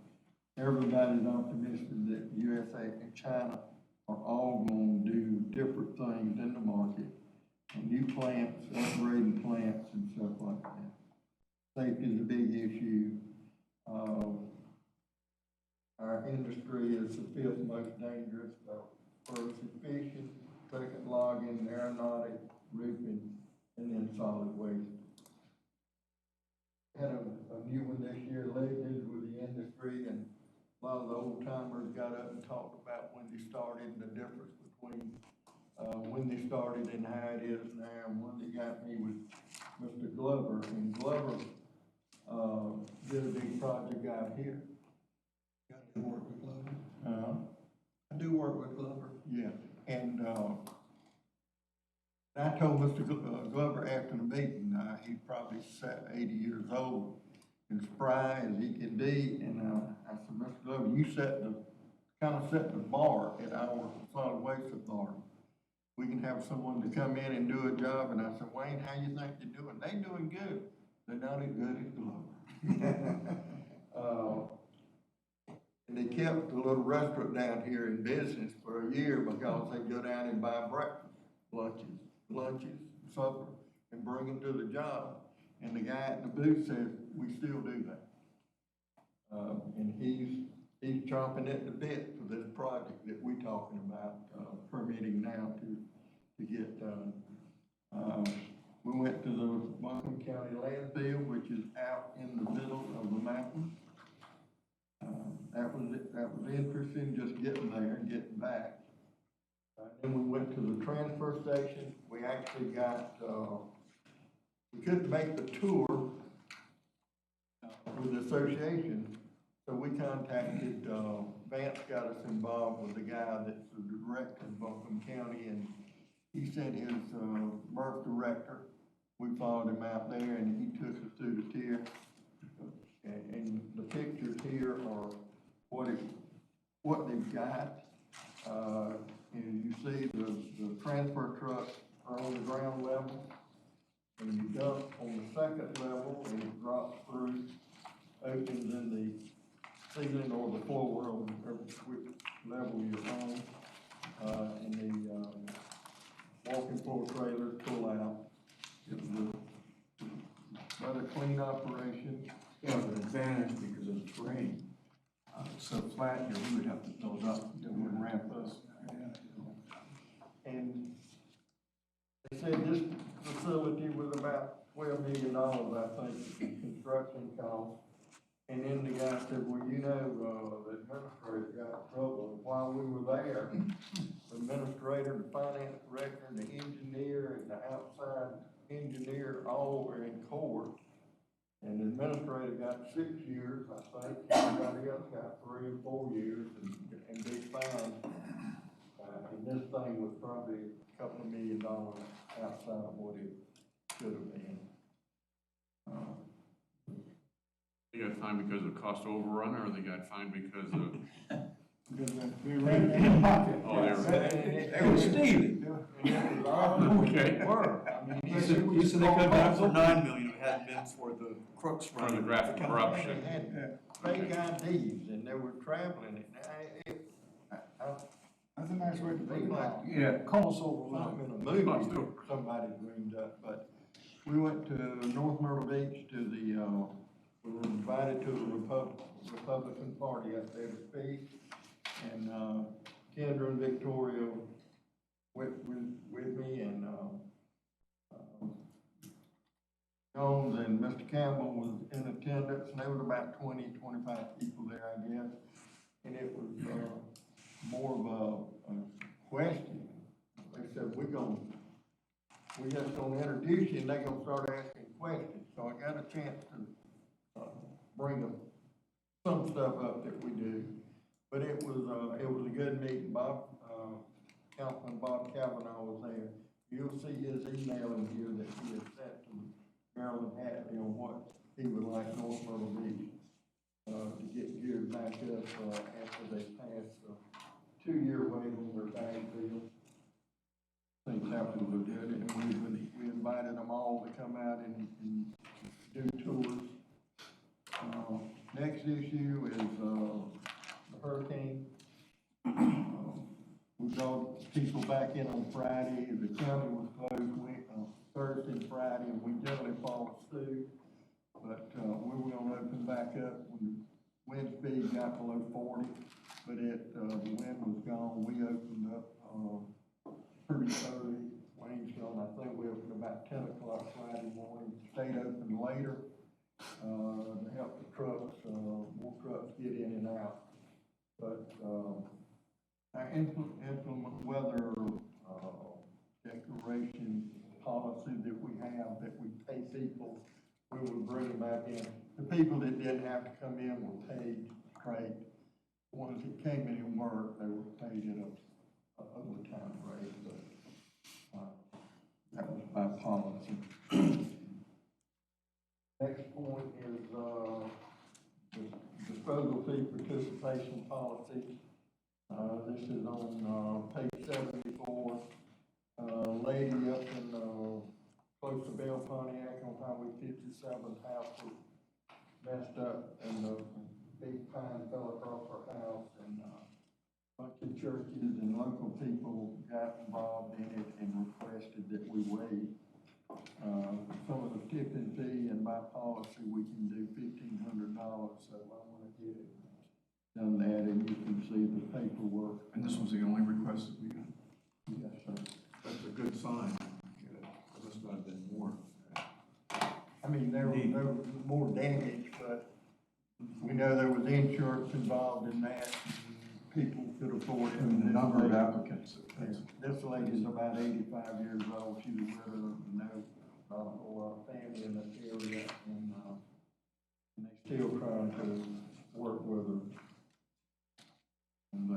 everybody's optimistic that USA and China are all going to do different things in the market, and new plants, upgrading plants and stuff like that. Safety is a big issue. Our industry is the 5th most dangerous, first is fishing, second logging, aeronautic, roofing, and then solid waste. Had a new one this year, Legends with the industry, and a lot of the old timers got up and talked about when they started and the difference between when they started and how it is now. And one that got me was Mr. Glover, and Glover did a big project out here. I do work with Glover. I do work with Glover. Yeah, and I told Mr. Glover after the meeting, he's probably 80 years old, and spry as he can be, and I said, Mr. Glover, you kind of set the bar at our solid waste authority. We can have someone to come in and do a job, and I said, Wayne, how you think they're doing? They're doing good. They're not as good as Glover. And they kept the little restaurant down here in business for a year because they go down and buy breakfast, lunches, supper, and bring them to the job. And the guy at the booth says, we still do that. And he's chomping at the bit for this project that we're talking about, permitting now to get done. We went to the Buncombe County landfill, which is out in the middle of the mountain. That was interesting, just getting there and getting back. Then we went to the transfer station. We actually got, we couldn't make the tour with the association, so we contacted, Vance got us involved with the guy that's the director of Buncombe County, and he sent his MRF director. We followed him out there, and he took us through the tier. And the pictures here are what they've got. And you see the transfer trucks are on the ground level, and you dump on the second level, and it drops through, opens in the ceiling or the floor, on which level you're on. And the walking floor trailers pull out. It was rather clean operation. Yeah, the advantage because of the terrain. It's so flat here, we would have to build up, it would ramp us. And they said this facility was about $12 million, I think, in construction costs. And then the guy said, well, you know, the administrator got in trouble. And while we were there, the administrator, the finance director, and the engineer, and the outside engineer all were in court. And the administrator got 6 years, I think. Everybody else got 3 or 4 years and big fines. And this thing was probably a couple of $1 million outside of what it should have been. They got fined because of cost overrun, or they got fined because of? Because they ran in the pocket. Oh, They were stealing. Okay. You said they could have done it for $9 million if it hadn't been for the crooks For running. the graphic corruption. They had fake IDs and they were traveling it. That's a nice way to put it. Like, Yeah, call us over. something in a movie somebody dreamed up, but We went to North Myrtle Beach to the, we were invited to the Republican Party up there to speak. And, Kendra and Victoria went with me, and, Jones and Mr. Campbell was in attendance, and there was about 20-25 people there, I guess. And it was, more of a question. They said, we just gonna introduce you, and they gonna start asking questions. So I got a chance to, bring up some stuff up that we do. But it was a good meeting. Councilman Bob Kavanaugh was there. You'll see his email in here that he had sent to Marilyn Hatley on what he would like North Myrtle Beach, to get geared back up, after they pass the 2-year wait on their bag bill. I think that was good, and we invited them all to come out and do tours. Next issue is, the hurricane. We got people back in on Friday. The county was closed Thursday and Friday, and we generally follow suit. But, we were gonna open back up when the wind speed got below 40, but the wind was gone. We opened up, pretty early. Wayne's gone. I think we opened about 10 o'clock Friday morning. Stayed open later, to help the trucks, more trucks get in and out. But, our implement weather, declaration policy that we have, that we pay people, we will bring them back in. The people that didn't have to come in were paid straight. The ones that came in and worked, they were paid at a overtime rate, but, that was by policy. Next point is, the disposal fee participation policy. This is on, page 74. Lady up in, close to Bell Pontiac on Highway 57, house was messed up, and a big pine fell across her house, and, a bunch of churches and local people got involved in it and requested that we waive, some of the tipping fee, and by policy, we can do $1,500, so I wanna get it done that, and you can see the paperwork. And this was the only request that we got? Yes, sir. That's a good sign. There must not have been more. I mean, there was more damage, but we know there was insurance involved in that. People could afford it. And the number of applicants. This lady's about 85 years old. She's a widow, not a whole lot of family in this area, and they still trying to work with her. And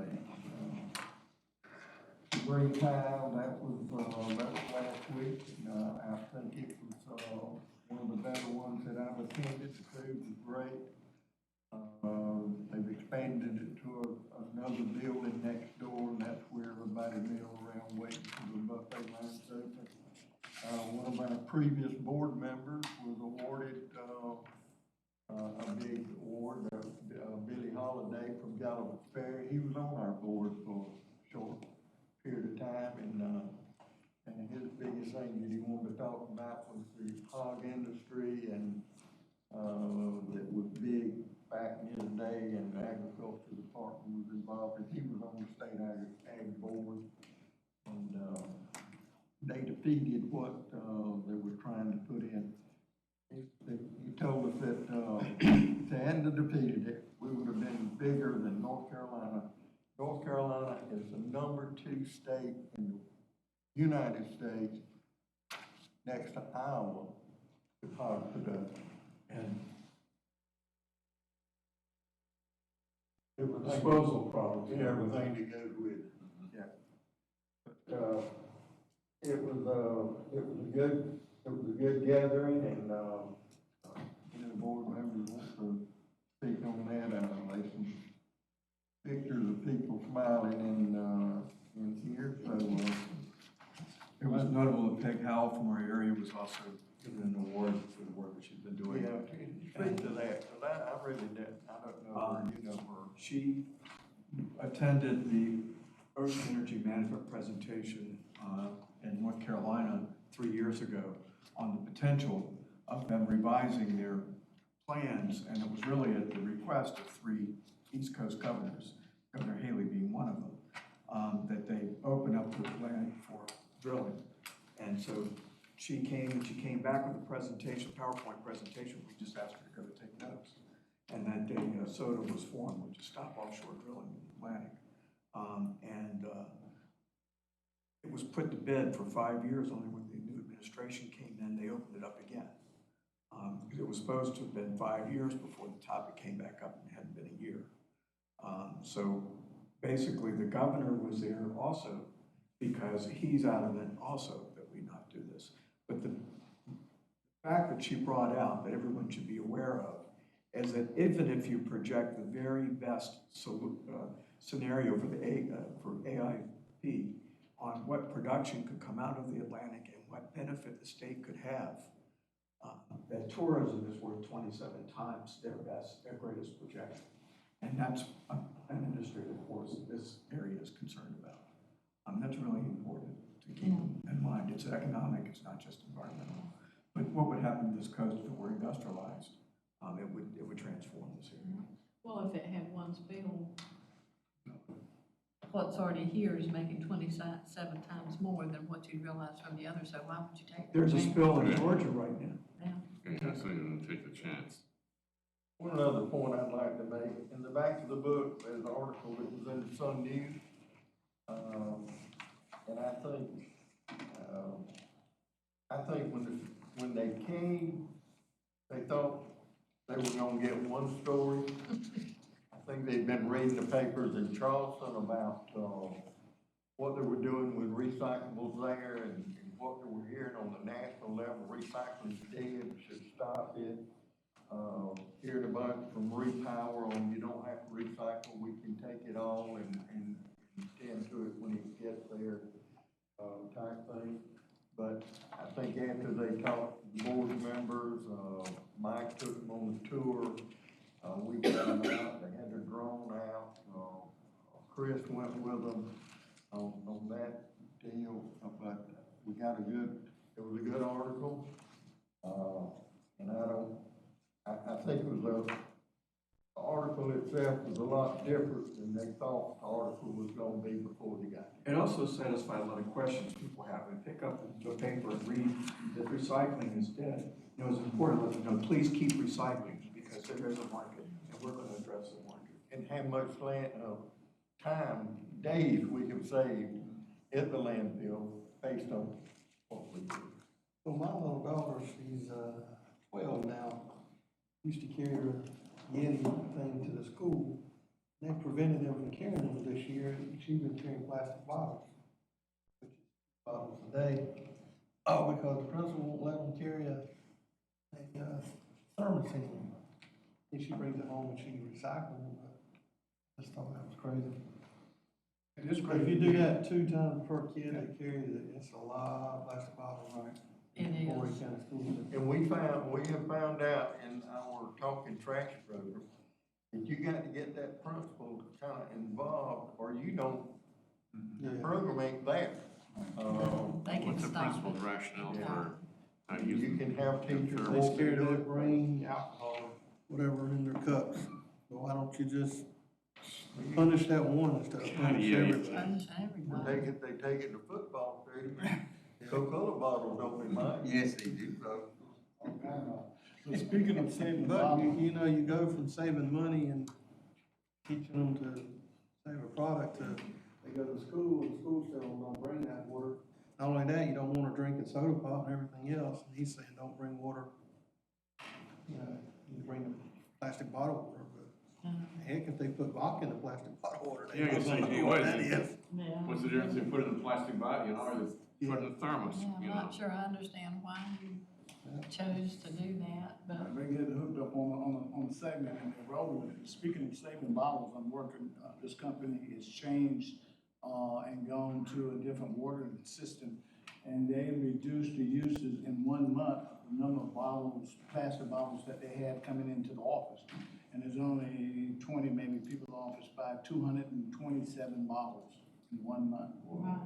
Green Tile, that was last week. I think it was, one of the better ones that I've attended. The food was great. They've expanded it to another building next door, and that's where everybody milled around waiting for the buffet lines to open. One of our previous board members was awarded, a big award, Billy Holiday from Galloway Ferry. He was on our board for a short period of time, and his biggest thing that he wanted to talk about was the hog industry, and that was big back in his day, and the agriculture department was involved, and he was on the state ag board, and they defeated what they were trying to put in. He told us that if they hadn't defeated it, we would have been bigger than North Carolina. North Carolina is the #2 state in the United States, next to Iowa, with hog production. And Disposal problems. everything that goes with it. Yeah. But, it was a good gathering, and, the board members want to speak on that, there's some pictures of people smiling in here, so, It was notable that Peg Howell from our area was also given an award for the work that she's been doing. yeah, speak to that, because I really didn't, I don't know her, you know her. She attended the Earth Energy Management presentation in North Carolina 3 years ago on the potential of them revising their plans, and it was really at the request of 3 East Coast governors, Governor Haley being one of them, that they open up the Atlantic for drilling. And so she came back with a presentation, PowerPoint presentation. We just asked her to go to take notes. And that day, SOTA was formed, which is Stop Offshore Drilling in the Atlantic. It was put to bed for 5 years, only when the new administration came in, they opened it up again. It was supposed to have been 5 years before the topic came back up, and it hadn't been a year. So basically, the governor was there also because he's adamant also that we not do this. But the fact that she brought out that everyone should be aware of is that even if you project the very best scenario for AIP on what production could come out of the Atlantic and what benefit the state could have, that tourism is worth 27 times their greatest projection. And that's an industry, of course, this area is concerned about. That's really important to keep in mind. It's economic, it's not just environmental. But what would happen to this coast if it were industrialized? It would transform this area. Well, if it had one spill, what's already here is making 27 times more than what you realize from the other, so why would you take? There's a spill in Georgia right now. Yeah, so you're gonna take the chance. One other point I'd like to make, in the back of the book, there's an article that was in the Sun News. And I think when they came, they thought they were gonna get one story. I think they'd been reading the papers in Charleston about, what they were doing with recyclables there and what they were hearing on the national level, recycling's dead, should stop it. Hearing about from Repower on you don't have to recycle, we can take it all and tend to it when it gets there, type thing. But I think after they talked to the board members, Mike took them on the tour, we got them out, they had their drone out, Chris went with them on that deal, but we got it was a good article, and I think it was the article itself was a lot different than they thought the article was gonna be before they got it. It also satisfied a lot of questions people have. They pick up the paper and read that recycling is dead. You know, it's important to let them know, please keep recycling because there is a market and we're gonna address the market. And how much time, days we have saved at the landfill based on what we do. Well, my little daughter, she's 12 now, used to carry her Yeti thing to the school. They prevented them from carrying them this year. She's been carrying plastic bottles, which is bottles a day. Oh, because the principal won't let them carry a thermos in them. And she brings it home and she can recycle them, but I just thought that was crazy. It is If crazy. you do that 2 times per kid that carries it, it's a lot of plastic bottles, right? It Horry is. County Schools. And we have found out in our Talking Trash program that you got to get that principal kind of involved or you don't, the program ain't there. They can What's the stop principal's it. rationale Yeah. for how to use You them? can have teachers. They walk scared in to there. bring alcohol or whatever in their cups. So why don't you just punish that one instead of punish Yeah, you- everybody? Punish They everybody. take it to football stadium. Coca-Cola bottles don't be mine. Yes, they do, though. So speaking of saving But bottles, you know, you go from saving money and teaching them to save a product to, they go to school and school still don't bring that water. Not only that, you don't want to drink a soda pop and everything else. And he's saying, don't bring water. You know, you bring a plastic bottle of water, but heck, if they put vodka in the plastic bottle of water, they Yeah, don't you say, know gee, what what that is is. it? Yeah. What's the difference in putting it in a plastic bottle, you know, or put it in a thermos, Yeah, you I'm know? not sure I understand why you chose to do that, but they get hooked up on the segment and they roll with it. Speaking of saving bottles, I'm working, this company has changed, and gone to a different water system. And they reduced the uses in 1 month, the number of bottles, plastic bottles that they had coming into the office. And there's only 20, maybe people in the office buy 227 bottles in 1 month. Right.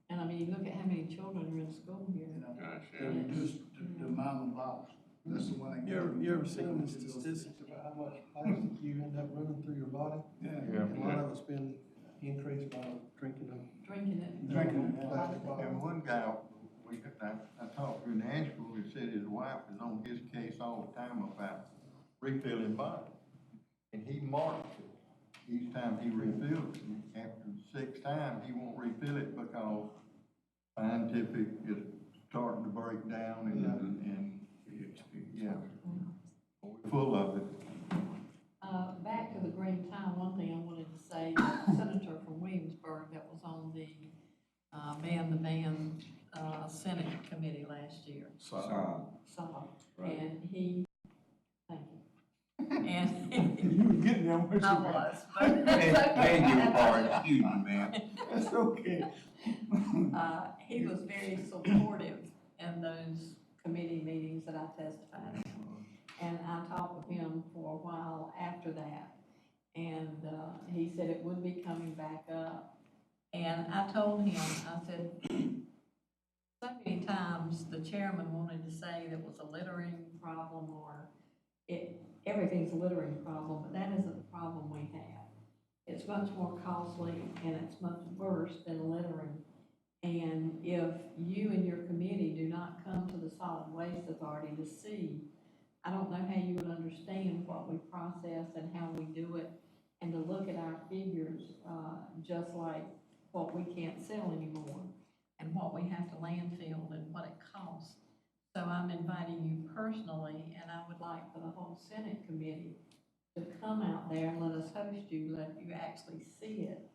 And I mean, you look at how many children are in school here. Gosh, They yeah. reduced the amount of bottles. That's the one that. You ever seen the statistics about how much plastic you end up running through your body? Yeah. And a lot of it's been increased by drinking them. Drinking it. Drinking it, yeah. Plastic bottles. And one guy, I talked to in Asheville, he said his wife is on his case all the time about refilling bottles. And he marks it each time he refills it. After the sixth time, he won't refill it because scientific is starting to break down and yeah. We're full of it. Back to the green time, one thing I wanted to say, the senator from Williamsburg that was on the, Man the Man, Senate committee last year. Saab. Right. And he, thank you. And You were getting there, weren't you? I man? was, but that's okay. Thank you for it, excuse me, ma'am. That's okay. He was very supportive in those committee meetings that I testified in. And I talked with him for a while after that. And, he said it would be coming back up. And I told him, I said, so many times the chairman wanted to say that was a littering problem or everything's a littering problem, but that isn't the problem we have. It's much more costly and it's much worse than littering. And if you and your committee do not come to the Solid Waste Authority to see, I don't know how you would understand what we process and how we do it, and to look at our figures, just like what we can't sell anymore, and what we have to landfill and what it costs. So I'm inviting you personally, and I would like for the whole Senate committee to come out there and let us host you, let you actually see it,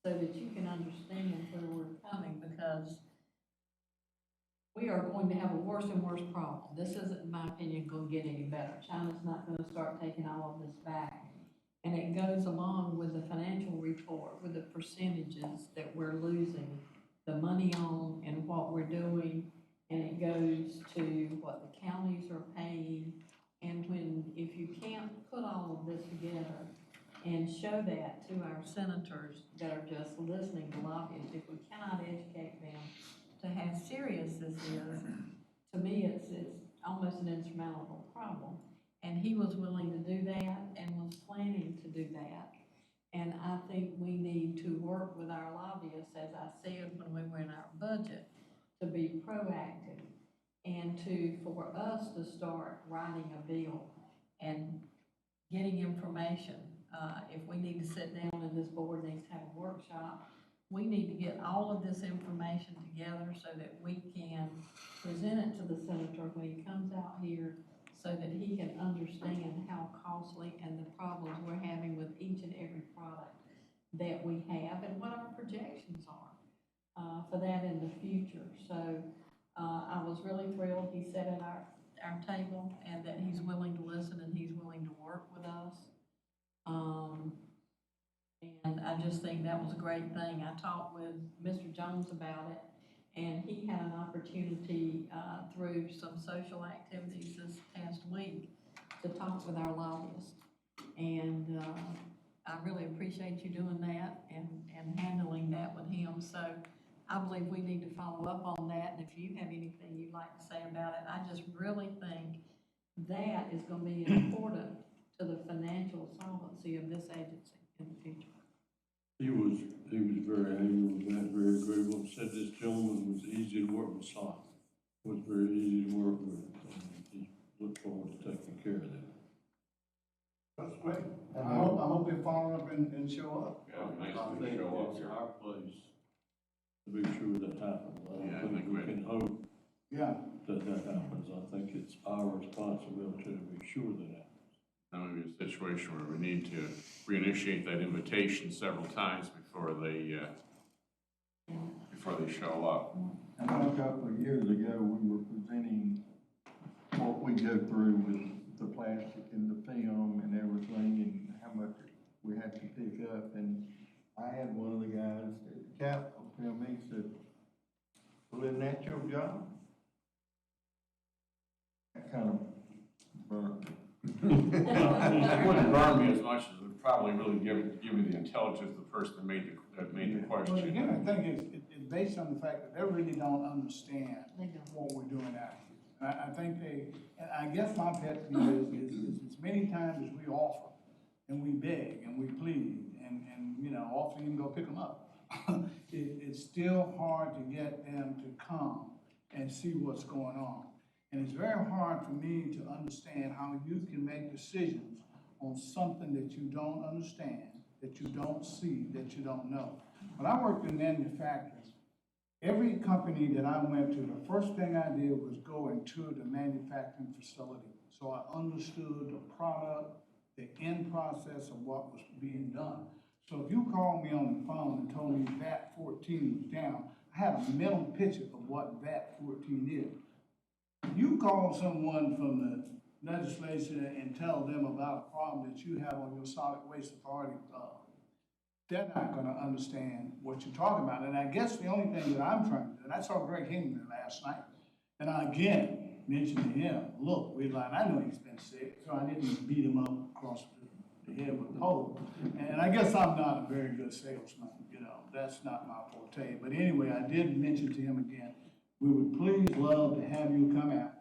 so that you can understand where we're coming, because we are going to have a worse and worse problem. This isn't, in my opinion, going to get any better. China's not going to start taking all of this back. And it goes along with the financial report, with the percentages that we're losing the money on and what we're doing. And it goes to what the counties are paying. And if you can't put all of this together and show that to our senators that are just listening to lobbyists, if we cannot educate them to how serious this is, to me, it's almost an insurmountable problem. And he was willing to do that and was planning to do that. And I think we need to work with our lobbyists, as I said when we were in our budget, to be proactive and for us to start writing a bill and getting information. If we need to sit down and this board needs to have a workshop, we need to get all of this information together so that we can present it to the senator when he comes out here, so that he can understand how costly and the problems we're having with each and every product that we have and what our projections are for that in the future. So I was really thrilled he sat at our table and that he's willing to listen and he's willing to work with us. And I just think that was a great thing. I talked with Mr. Jones about it, and he had an opportunity through some social activities this past week to talk with our lobbyists. And I really appreciate you doing that and handling that with him. So I believe we need to follow up on that. And if you have anything you'd like to say about it, I just really think that is going to be important to the financial solvency of this agency in the future. He was very angry with that, very agreeable, said this gentleman was easy to work with, Simon, was very easy to work with, and he looked forward to taking care of that. That's great. And I hope they follow up and show up. Yeah, nice I to think show up it's here. our place to be sure that happens. Yeah, I I don't think we think can hope Yeah. that happens. I think it's our responsibility to be sure that happens. That may be a situation where we need to reinitiate that invitation several times before they show up. I know a couple of years ago, we were presenting what we go through with the plastic and the film and everything, and how much we had to pick up, and I had one of the guys at the Capitol tell me, he said, well, isn't that your job? That kind of burnt me. It wouldn't burn me as much as it would probably really give me the intelligence of the person that made the Well, question. again, I think it's based on the fact that they really don't understand They don't. what we're doing out here. I think and I guess my pet peeve is as many times as we offer, and we beg, and we plead, and, you know, often even go pick them up, it's still hard to get them to come and see what's going on. And it's very hard for me to understand how you can make decisions on something that you don't understand, that you don't see, that you don't know. When I worked in manufacturing, every company that I went to, the first thing I did was go and tour the manufacturing facility. So I understood the product, the end process of what was being done. So if you called me on the phone and told me VAT 14 was down, I had a mental picture of what VAT 14 is. You call someone from the legislature and tell them about a problem that you have on your solid waste authority, they're not gonna understand what you're talking about. And I guess the only thing that I'm trying to do, and I saw Greg Hinman last night, and I again mentioned to him, look, I know he's been sick, so I didn't beat him up across the head with a pole. And I guess I'm not a very good salesman, you know, that's not my forte. But anyway, I did mention to him again, we would please love to have you come out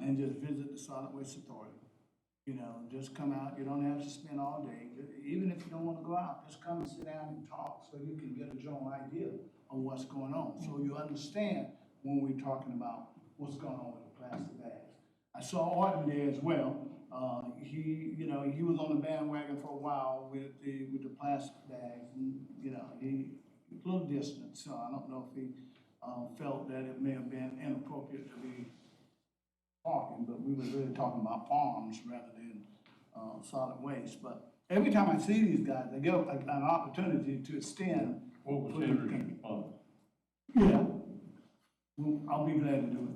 and just visit the Solid Waste Authority. You know, just come out, you don't have to spend all day, even if you don't wanna go out, just come and sit down and talk so you can get a general idea of what's going on. So you understand when we're talking about what's going on with the plastic bags. I saw Orton there as well. He was on the bandwagon for a while with the plastic bags, and, you know, he a little distant, so I don't know if he, felt that it may have been inappropriate to be talking, but we was really talking about farms rather than, solid waste. But every time I see these guys, they get an opportunity to extend. What was Henry's response? Yeah, well, I'll be glad to do it.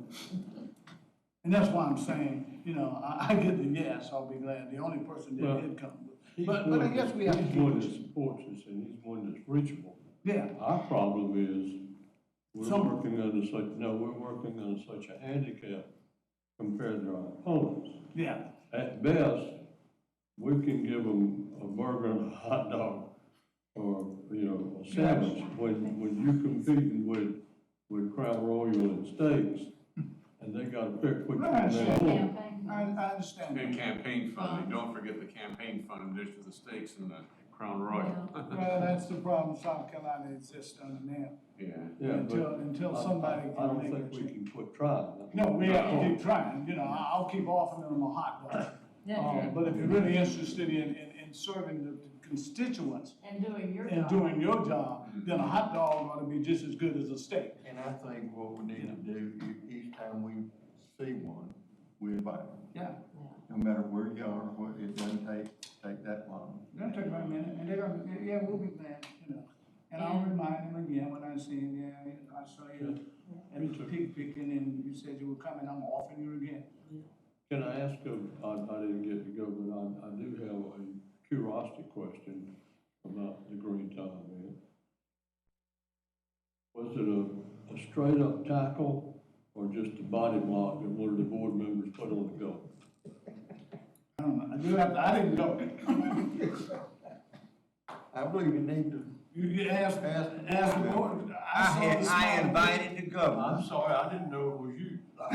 And that's why I'm saying, you know, I get the yes, I'll be glad, the only person that did come. But I guess we have to He's one that keep. supports us, and he's one that's reachable. Yeah, Our problem is, we're Some- working under such a handicap compared to our opponents. yeah, At best, we can give them a burger and a hot dog, or, you know, a sandwich. When you're competing with Crown Royal and steaks, and they gotta pick which one they want. Campaign. I understand. And campaign funding, don't forget the campaign fund in addition to the steaks and the Crown Royal. Well, that's the problem South Carolina exists under now. Yeah. Yeah, but Until somebody I don't can make think a we change. can quit trying. No, we have to keep trying, you know, I'll keep offering them a hot dog. But if you're really interested in serving the constituents And doing your and job. doing your job, then a hot dog ought to be just as good as a steak. And I think what we need to do, each time we see one, we invite them. Yeah, No matter where you are, it doesn't take that long. it's gonna take about a minute, and they're gonna, yeah, we'll be glad, you know. And I'll remind them again when I see him, yeah, I saw you at the pig picking, and you said you were coming, I'm offering you again. Can I ask, I didn't get to go, but I do have a curiosity question about the green tile event. Was it a straight up tackle or just a body block that one of the board members put on the goal? I don't know, I didn't go. I believe you need to. You asked the board. I invited the governor. I'm sorry, I didn't know it was you. Oh,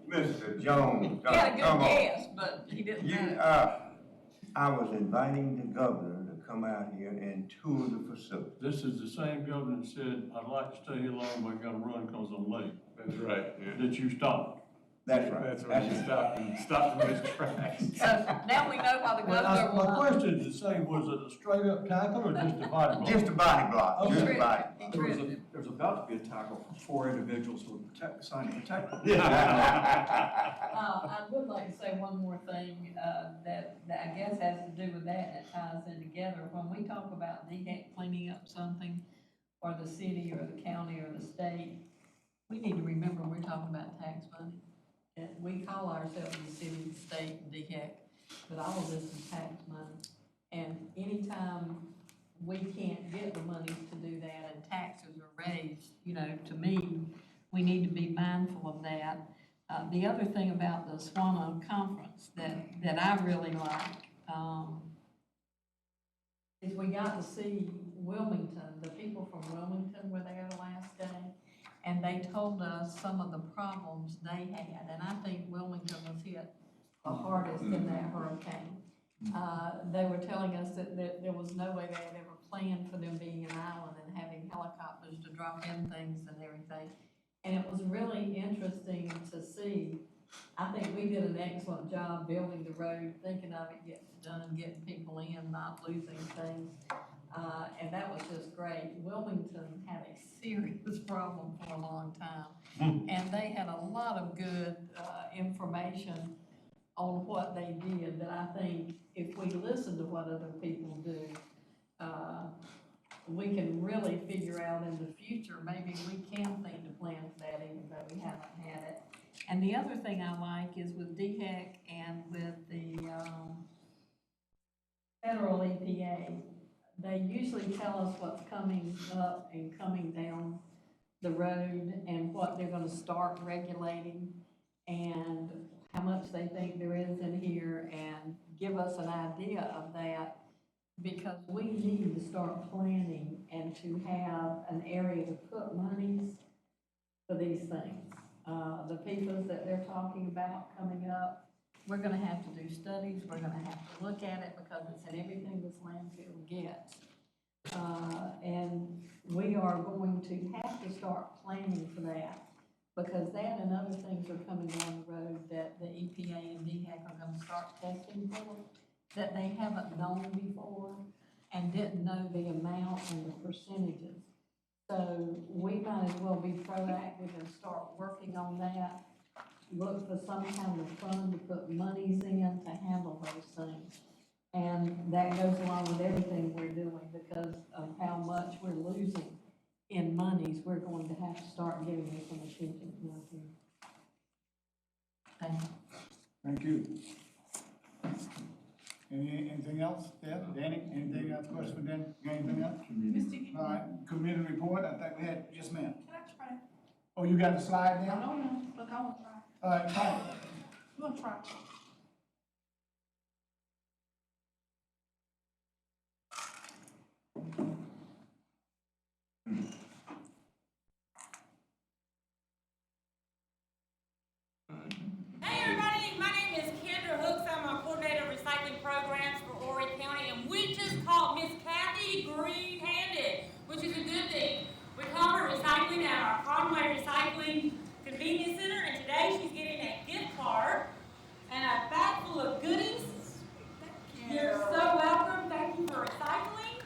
Mr. Jones. He had a come good on. guess, but he didn't You, know. I was inviting the governor to come out here and tour the facility. This is the same governor that said, I'd like to stay here long, but I gotta run because I'm late. That's right, yeah. That you stopped. That's right. That's right, you stopped him in his tracks. So now we know why the governor will My not. question is the same, was it a straight up tackle or just a body block? Just a body block, Okay. just a body. He tripped him. There's about to be a tackle for 4 individuals who are signed to protect them. I would like to say one more thing, that I guess has to do with that, and it ties in together. When we talk about DHEC cleaning up something, or the city, or the county, or the state, we need to remember we're talking about tax money. And we call ourselves the city, the state, and DHEC, but all of this is tax money. And anytime we can't get the money to do that and taxes are raised, you know, to me, we need to be mindful of that. The other thing about the SWANA conference that I really like, is we got to see Wilmington, the people from Wilmington were there the last day, and they told us some of the problems they had, and I think Wilmington was hit the hardest in that hurricane. They were telling us that there was no way they had ever planned for them being an island and having helicopters to drop in things and everything. And it was really interesting to see. I think we did an excellent job building the road, thinking of it getting done, getting people in, not losing things. And that was just great. Wilmington had a serious problem for a long time. And they had a lot of good information on what they did that I think if we listen to what other people do, we can really figure out in the future, maybe we can think to plan for that even though we haven't had it. And the other thing I like is with DHEC and with the federal EPA, they usually tell us what's coming up and coming down the road and what they're gonna start regulating and how much they think there is in here and give us an idea of that, because we need to start planning and to have an area to put monies for these things. The PFAS that they're talking about coming up, we're gonna have to do studies, we're gonna have to look at it because it's in everything this landfill gets. And we are going to have to start planning for that, because that and other things are coming down the road that the EPA and DHEC are gonna start testing for, that they haven't known before and didn't know the amount and the percentages. So we might as well be proactive and start working on that. Look for some kind of fund to put monies in to handle those things. And that goes along with everything we're doing because of how much we're losing in monies. We're going to have to start giving it some attention around here. Thank you. Thank you. Anything else, Deb? Danny, anything else, question for Danny? You got anything else? Mr. All right, committee report, I think we had, yes, ma'am. Can I try? Oh, you got the slide I now? don't know, look, I wanna try. All right, fine. I'm gonna try. Hey everybody, my name is Kendra Hooks. I'm a coordinator of recycling programs for Horry County, and we just caught Miss Kathy green-handed, which is a good thing. We caught her recycling at our Conway Recycling Convenience Center, and today she's getting a gift card and a bag full of goodies. You're so welcome. Thank you for recycling.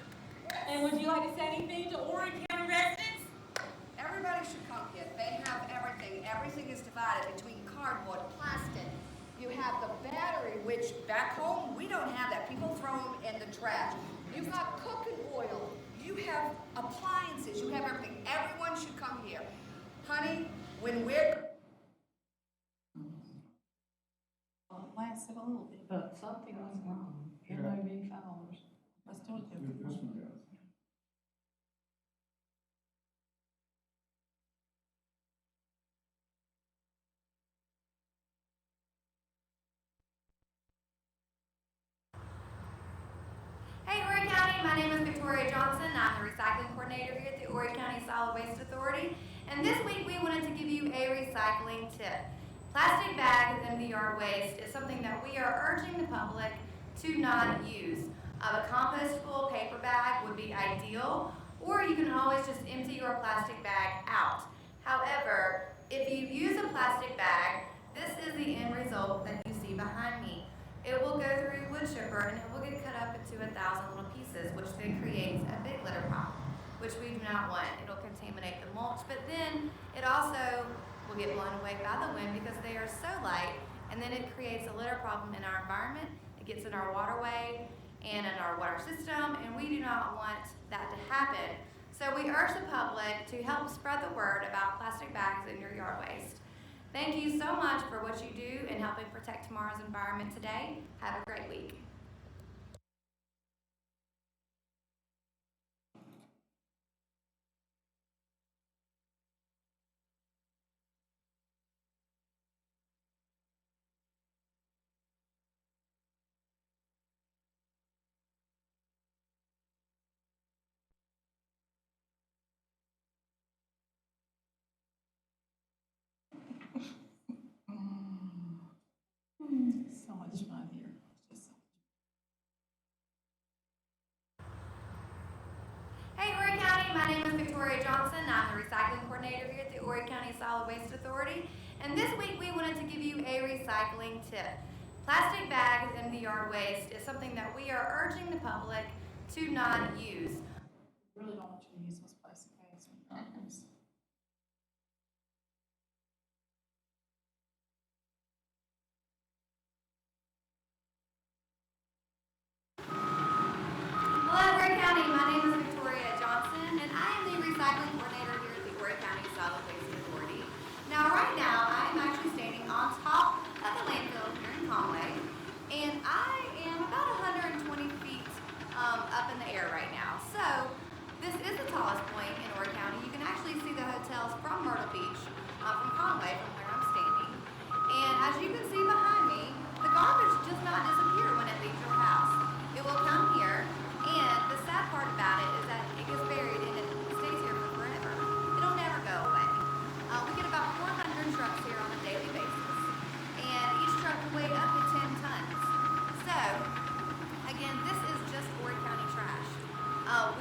And would you like to say anything to Horry County residents? Everybody should come here. They have everything. Everything is divided between cardboard, plastic. You have the battery, which back home, we don't have that. People throw them in the trash. You've got cooking oil. You have appliances. You have everything. Everyone should come here. Honey, when we're... Lasted a little bit. But something was wrong. MOB followers. Let's do it. This one does. Hey Horry County, my name is Victoria Johnson. I'm the recycling coordinator here at the Horry County Solid Waste Authority. And this week we wanted to give you a recycling tip. Plastic bags in the yard waste is something that we are urging the public to not use. A compostable paper bag would be ideal, or you can always just empty your plastic bag out. However, if you use a plastic bag, this is the end result that you see behind me. It will go through a wood chipper and it will get cut up into 1,000 little pieces, which then creates a big litter problem, which we do not want. It'll contaminate the mulch, but then it also will get blown away by the wind because they are so light, and then it creates a litter problem in our environment. It gets in our waterway and in our water system, and we do not want that to happen. So we urge the public to help spread the word about plastic bags in your yard waste. Thank you so much for what you do in helping protect tomorrow's environment today. Have a great week. And this week we wanted to give you a recycling tip. Plastic bags and the yard waste is something that we are urging the public to not use. Really don't want you to use those plastic bags or garbage. Hello, Horry County. My name is Victoria Johnson, and I am the recycling coordinator here at the Horry County Solid Waste Authority. Now, right now, I am actually standing on top of the landfill here in Conway, and I am about 120 feet up in the air right now. So, this is the tallest point in Horry County. You can actually see the hotels from Myrtle Beach, from Conway, from where I'm standing. And as you can see behind me, the garbage does not disappear when it leaves your house. It will come here, and the sad part about it is that it gets buried and it stays here for forever. It'll never go away. We get about 400 trucks here on a daily basis, and each truck can weigh up to 10 tons. So, again, this is just Horry County trash.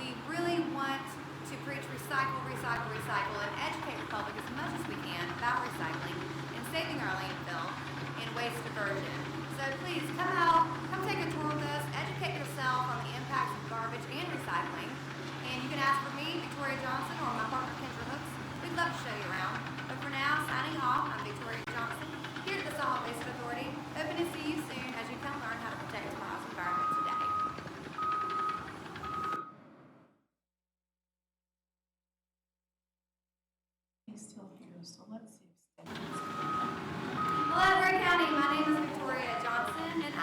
We really want to preach recycle, recycle, recycle, and educate the public as much as we can about recycling and saving our landfill and waste diversion. So please come out, come take a tour with us, educate yourself on the impacts of garbage and recycling. And you can ask for me, Victoria Johnson, or my partner, Kendra Hooks. We'd love to show you around. But for now, signing off, I'm Victoria Johnson, here at the Solid Waste Authority. Hoping to see you soon as you come learn how to protect tomorrow's environment today. He's still here, so let's see. Hello, Horry County. My name is Victoria Johnson, and I...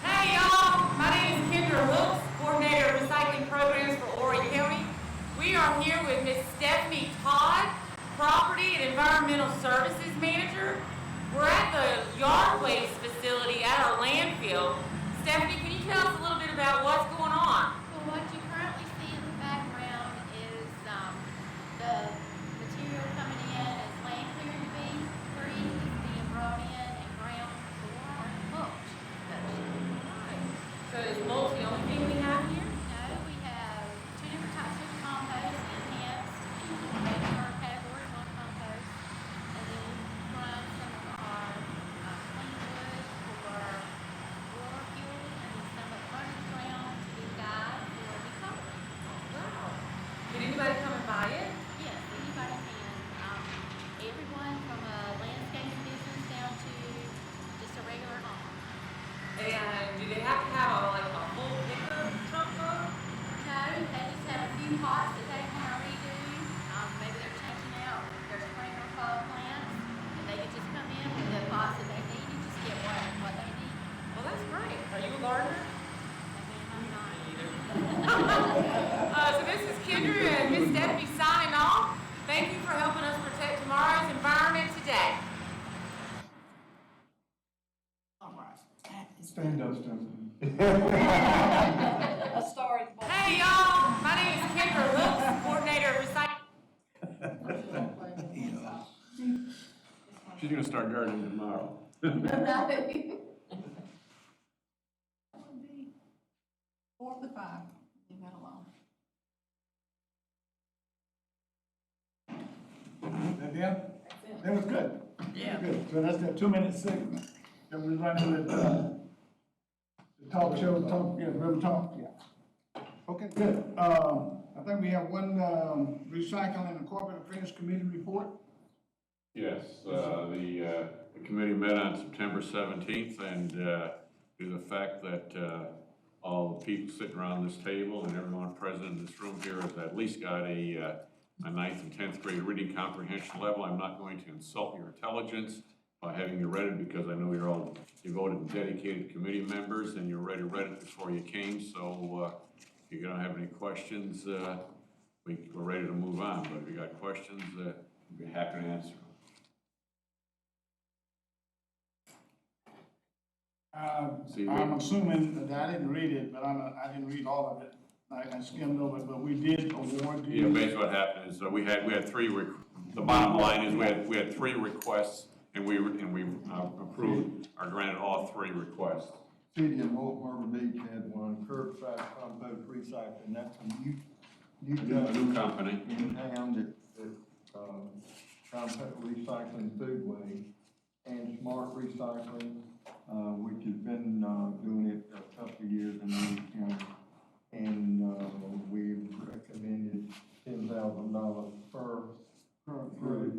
Hey y'all, my name is Kendra Hooks, coordinator of recycling programs for Horry County. We are here with Miss Stephanie Todd, property and environmental services manager. We're at the yard waste facility at our landfill. Stephanie, can you tell us a little bit about what's going on? Well, what you currently see in the background is the material coming in as land clearing debris, trees being brought in and ground for mulch production. So is mulch the only thing we have here? No, we have two different types of compost, enhanced, regular category 1 compost, and then we run some of our clean wood for rural fuel, and then some of underground to be dyed for recovery. Wow. Did anybody come and buy it? Yes, anybody can. Everyone from a landscaping business down to just a regular home. And do they have to have a full pickup truck load? No, they just have a few pots that they want to redo. Maybe they're changing out their sprinkler fall plants, and they can just come in with the pots that they need and just get what they need. Well, that's great. Are you a gardener? I'm not. So this is Kendra and Miss Stephanie signing off. Thank you for helping us protect tomorrow's environment today. All right. That is Stand up, Stephanie. a story. Hey y'all, my name is Kendra Hooks, coordinator of recycling. She's gonna start gardening tomorrow. 4 to 5. Leave that alone. That them? That was good. Yeah. Good. So that's that 2-minute segment that we're running with, the talk show, real talk, yeah. Okay, good. I think we have one, recycling and corporate affairs committee report. Yes, the committee met on September 17th, and due to the fact that all the people sitting around this table and everyone present in this room here has at least got a 9th and 10th grade reading comprehension level, I'm not going to insult your intelligence by having you read it, because I know you're all devoted and dedicated committee members, and you already read it before you came, so if you don't have any questions, we're ready to move on, but if you got questions, we'd be happy to answer them. I'm assuming that I didn't read it, but I didn't read all of it. I skimmed over it, but we did award Yeah, these. basically what happened is, we had three, the bottom line is we had 3 requests, and we approved or granted all 3 requests. city of North Myrtle Beach had one, curbside compost recycling, that's a new New company. in town compost recycling food waste, and Smart Recycling, which has been, doing it a couple of years in Lee County. And, we've recommended $10,000 per group.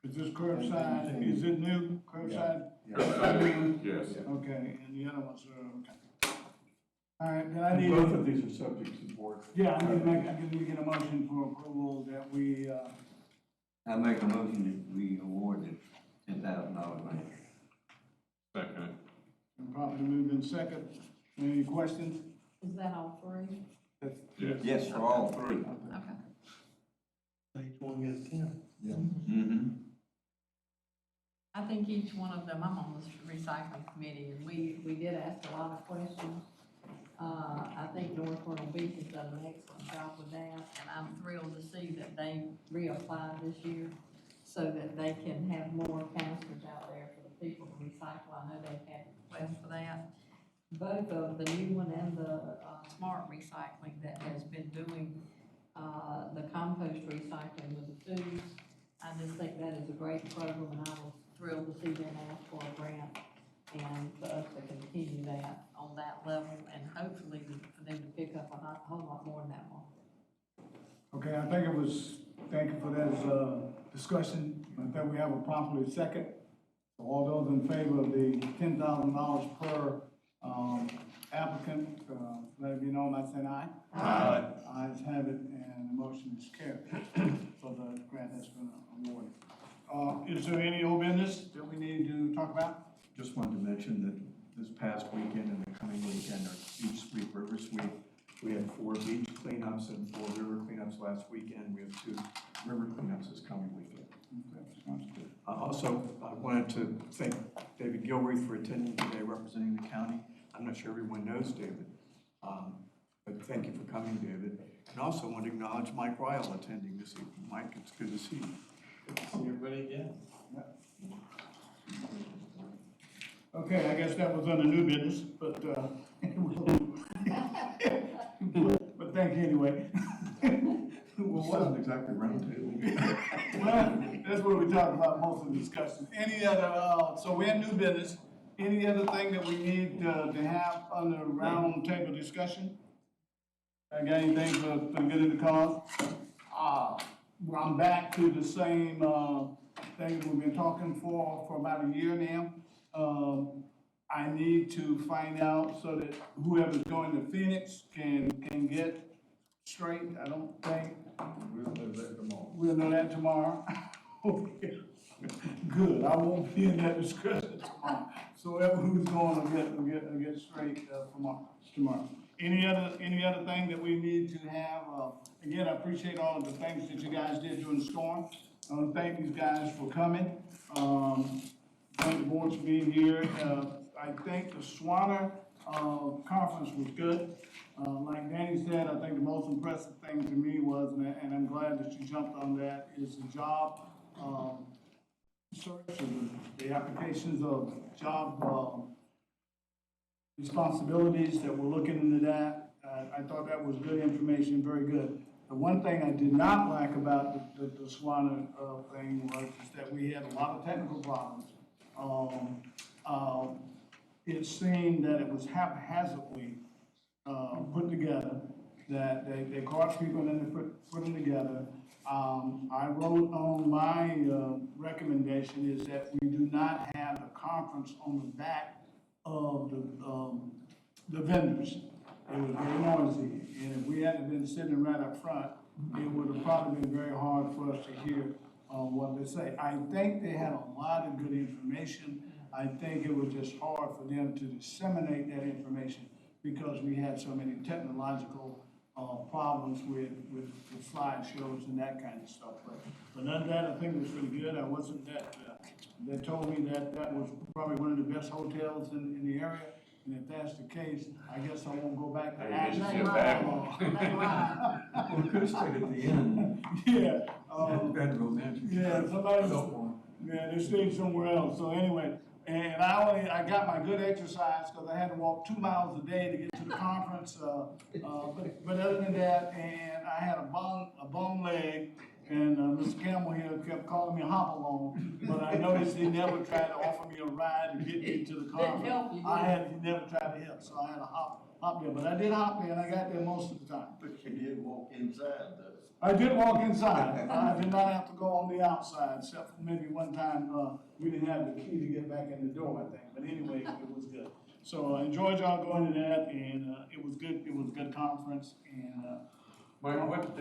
Is this curbside, is it new, curbside? Yes. Okay, and the other ones are, okay. All right, then I And need. both of these are subject to the board. Yeah, I need to get a motion for approval that we, I make a motion that we award the $10,000 grant. Second. properly moved in second. Any questions? Is that all three? Yes. Yes, for all three. Okay. Each one gets 10. Mm-hmm. I think each one of them, I'm on the recycling committee, and we did ask a lot of questions. I think North Myrtle Beach has done an excellent job with that, and I'm thrilled to see that they reapplied this year so that they can have more canisters out there for the people to recycle. I know they've had requests for that. Both of the new one and the Smart Recycling that has been doing the compost recycling with the foods. I just think that is a great program, and I was thrilled to see them ask for a grant and for us to continue that on that level, and hopefully for them to pick up a whole lot more in that market. Okay, I think it was, thank you for that, discussion. I think we have a properly second. So all those in favor of the $10,000 per, applicant, let it be known by saying aye. Aye. Ayes have it, and the motion is carried. So the grant has been awarded. Is there any old business that we need to talk about? Just wanted to mention that this past weekend and the coming weekend are Beach Sweep River Sweep. We had 4 beach cleanups and 4 river cleanups last weekend. We have 2 river cleanups this coming weekend. Okay, sounds good. Also, I wanted to thank David Gilreath for attending today representing the county. I'm not sure everyone knows David, but thank you for coming, David. And also want to acknowledge Mike Ryle attending this evening. Mike, it's good to see you. Good to see everybody again. Okay, I guess that was under new business, but, but thank you anyway. Well, it wasn't exactly roundtable. Well, that's what we talk about most of the discussion. Any other, so we're in new business. Any other thing that we need to have under round table discussion? I got anything for get in the cause? I'm back to the same, thing we've been talking for about a year now. I need to find out so that whoever's going to Phoenix can get straight. I don't think. We'll know that tomorrow. We'll know that tomorrow. Okay. Good, I won't be in that discussion tomorrow. So whoever who's going will get straight, tomorrow. Any other thing that we need to have? Again, I appreciate all of the things that you guys did during the storm. I want to thank these guys for coming. Thank the board for being here. I think the SWANR, conference was good. Like Danny said, I think the most impressive thing to me was, and I'm glad that you jumped on that, is the job, search and the applications of job, responsibilities that we're looking into that. I thought that was good information, very good. The one thing I did not like about the SWANR, thing was is that we had a lot of technical problems. It seemed that it was haphazardly, put together, that they caught people and then they put them together. I wrote on my, recommendation is that we do not have the conference on the back of the vendors. It was very noisy, and if we hadn't been sitting right up front, it would have probably been very hard for us to hear, what they say. I think they had a lot of good information. I think it was just hard for them to disseminate that information because we had so many technological problems with slideshows and that kind of stuff. But none of that, I think, was really good. I wasn't that, they told me that was probably one of the best hotels in the area. And if that's the case, I guess I won't go back to Ashland. Well, we could have stayed at the end. Yeah. Had romantic. Yeah, somebody, yeah, they stayed somewhere else. So anyway, And I got my good exercise because I had to walk 2 miles a day to get to the conference. But other than that, and I had a bum leg, and Mr. Campbell here kept calling me Hop-along, but I noticed he never tried to offer me a ride to get me to the conference. help you, He never tried to help, so I had to hop there. But I did hop there, and I got there most of the time. But you did walk inside though. I did walk inside. I did not have to go on the outside, except for maybe one time, we didn't have the key to get back in the door, I think. But anyway, it was good. So I enjoyed y'all going to that, and it was good. It was a good conference, and Mike, what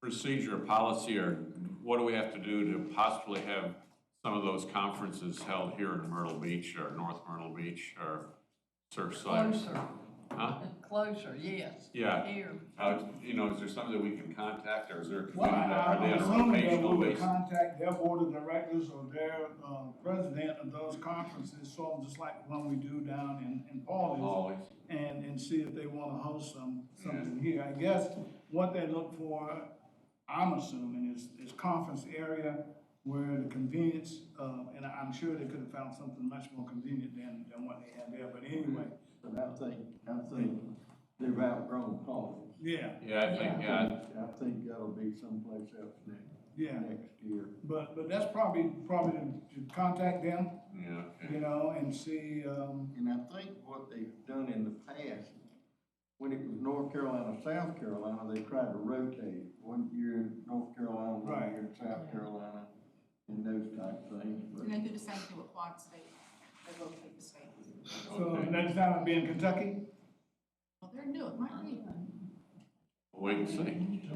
procedure, policy, or what do we have to do to possibly have some of those conferences held here in Myrtle Beach or North Myrtle Beach or Surfside? Closer. Huh? Closer, yes. Yeah. Here. You know, is there something that we can contact, or is there, well, are they on a assuming that rotational we would basis? contact their board of directors or their president of those conferences, sort of just like the one we do down in Paul's. Always. And see if they want to host something here. I guess what they look for, I'm assuming, is conference area where the convenience, and I'm sure they could have found something much more convenient than what they had there, but anyway. But I think they've outgrown Paul. Yeah. Yeah, I think, I think that'll be someplace else next year. But that's probably to contact them, yeah, okay. you know, and see, And I think what they've done in the past, when it was North Carolina, South Carolina, they tried to rotate. 1 year in North Carolina, 1 Right. year in South Carolina, and those type of things. But And they do the same thing with Quad State. They rotate the states. so next time it'll be in Kentucky. Well, they're new, it might be. Wait and see.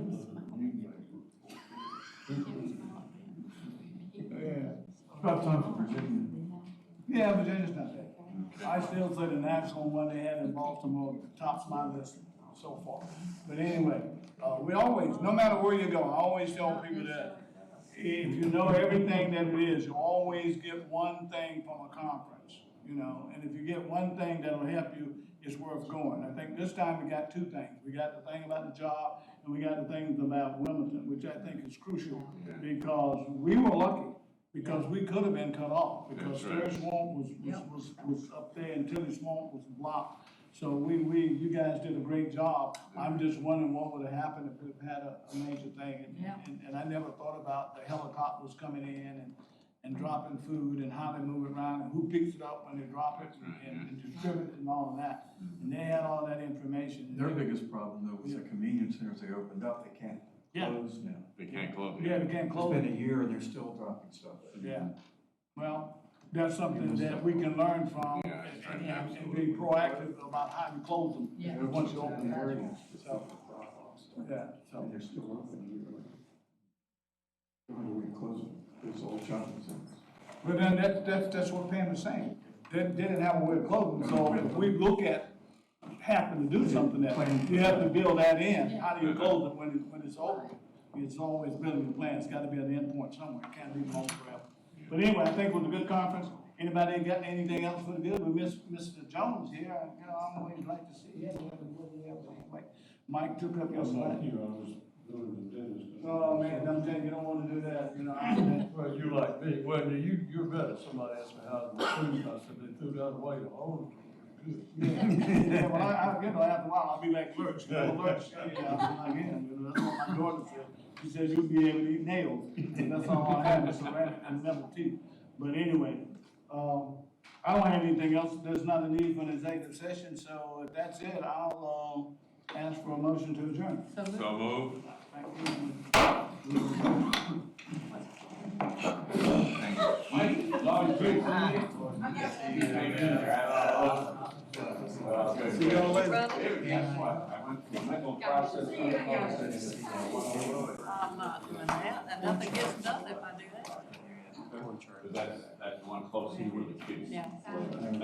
Yeah. About time for Virginia. Yeah, Virginia's not bad. I still say the national one they had in Baltimore tops my list so far. But anyway, we always, no matter where you go, I always tell people that if you know everything that it is, you always get one thing from a conference, you know, and if you get one thing that'll help you, it's worth going. I think this time we got two things. We got the thing about the job, and we got the things about Wilmington, which I think is crucial, because we were lucky, because we could have been cut off, because That's right. Third Swamp was up there, and Tilly Swamp was blocked. So you guys did a great job. I'm just wondering what would have happened if we'd had a major thing. And I never thought about the helicopters coming in and dropping food and how they move it around and who picks it up when they drop it and distribute it and all of that. And they had all that information. Their biggest problem though was the convenience centers they opened up, they can't close now. They can't close. Yeah, they can't close. It's been a year and they're still dropping stuff. Yeah, well, that's something that we can learn from and be proactive about how you close them once you open the area. So, yeah, so. And they're still open a year later. When we close them, it's all shopping centers. But then that's what Pam is saying. They didn't have a way of closing, so if we look at having to do something that, you have to build that in. How do you close it when it's open? It's always building the plan. It's gotta be at the end point somewhere. It can't be long forever. But anyway, I think it was a good conference. Anybody got anything else for the good? We miss Mr. Jones here. You know, I'm always like to see him. Mike took up your spot. You know, I was doing the dentist. Oh, man, I'm telling you, you don't wanna do that, you know. Well, you like me, well, you're better, somebody asked me how the food, I said they threw that away, the whole good. Yeah, well, I you know, after a while, I'll be like Lurch, you know, Lurch, yeah, I'm like him, you know, that's what my daughter said. She said, you'll be able to eat nails, and that's all I have, is ceramic and metal teeth. But anyway, I don't have anything else, there's not a need for an executive session, so if that's it, I'll, ask for a motion to adjourn. So moved. See y'all later. Guess what? I went through the mental process. I'm not doing that, and nothing gets done if I do that. That's the one closest to the kids. Yeah. None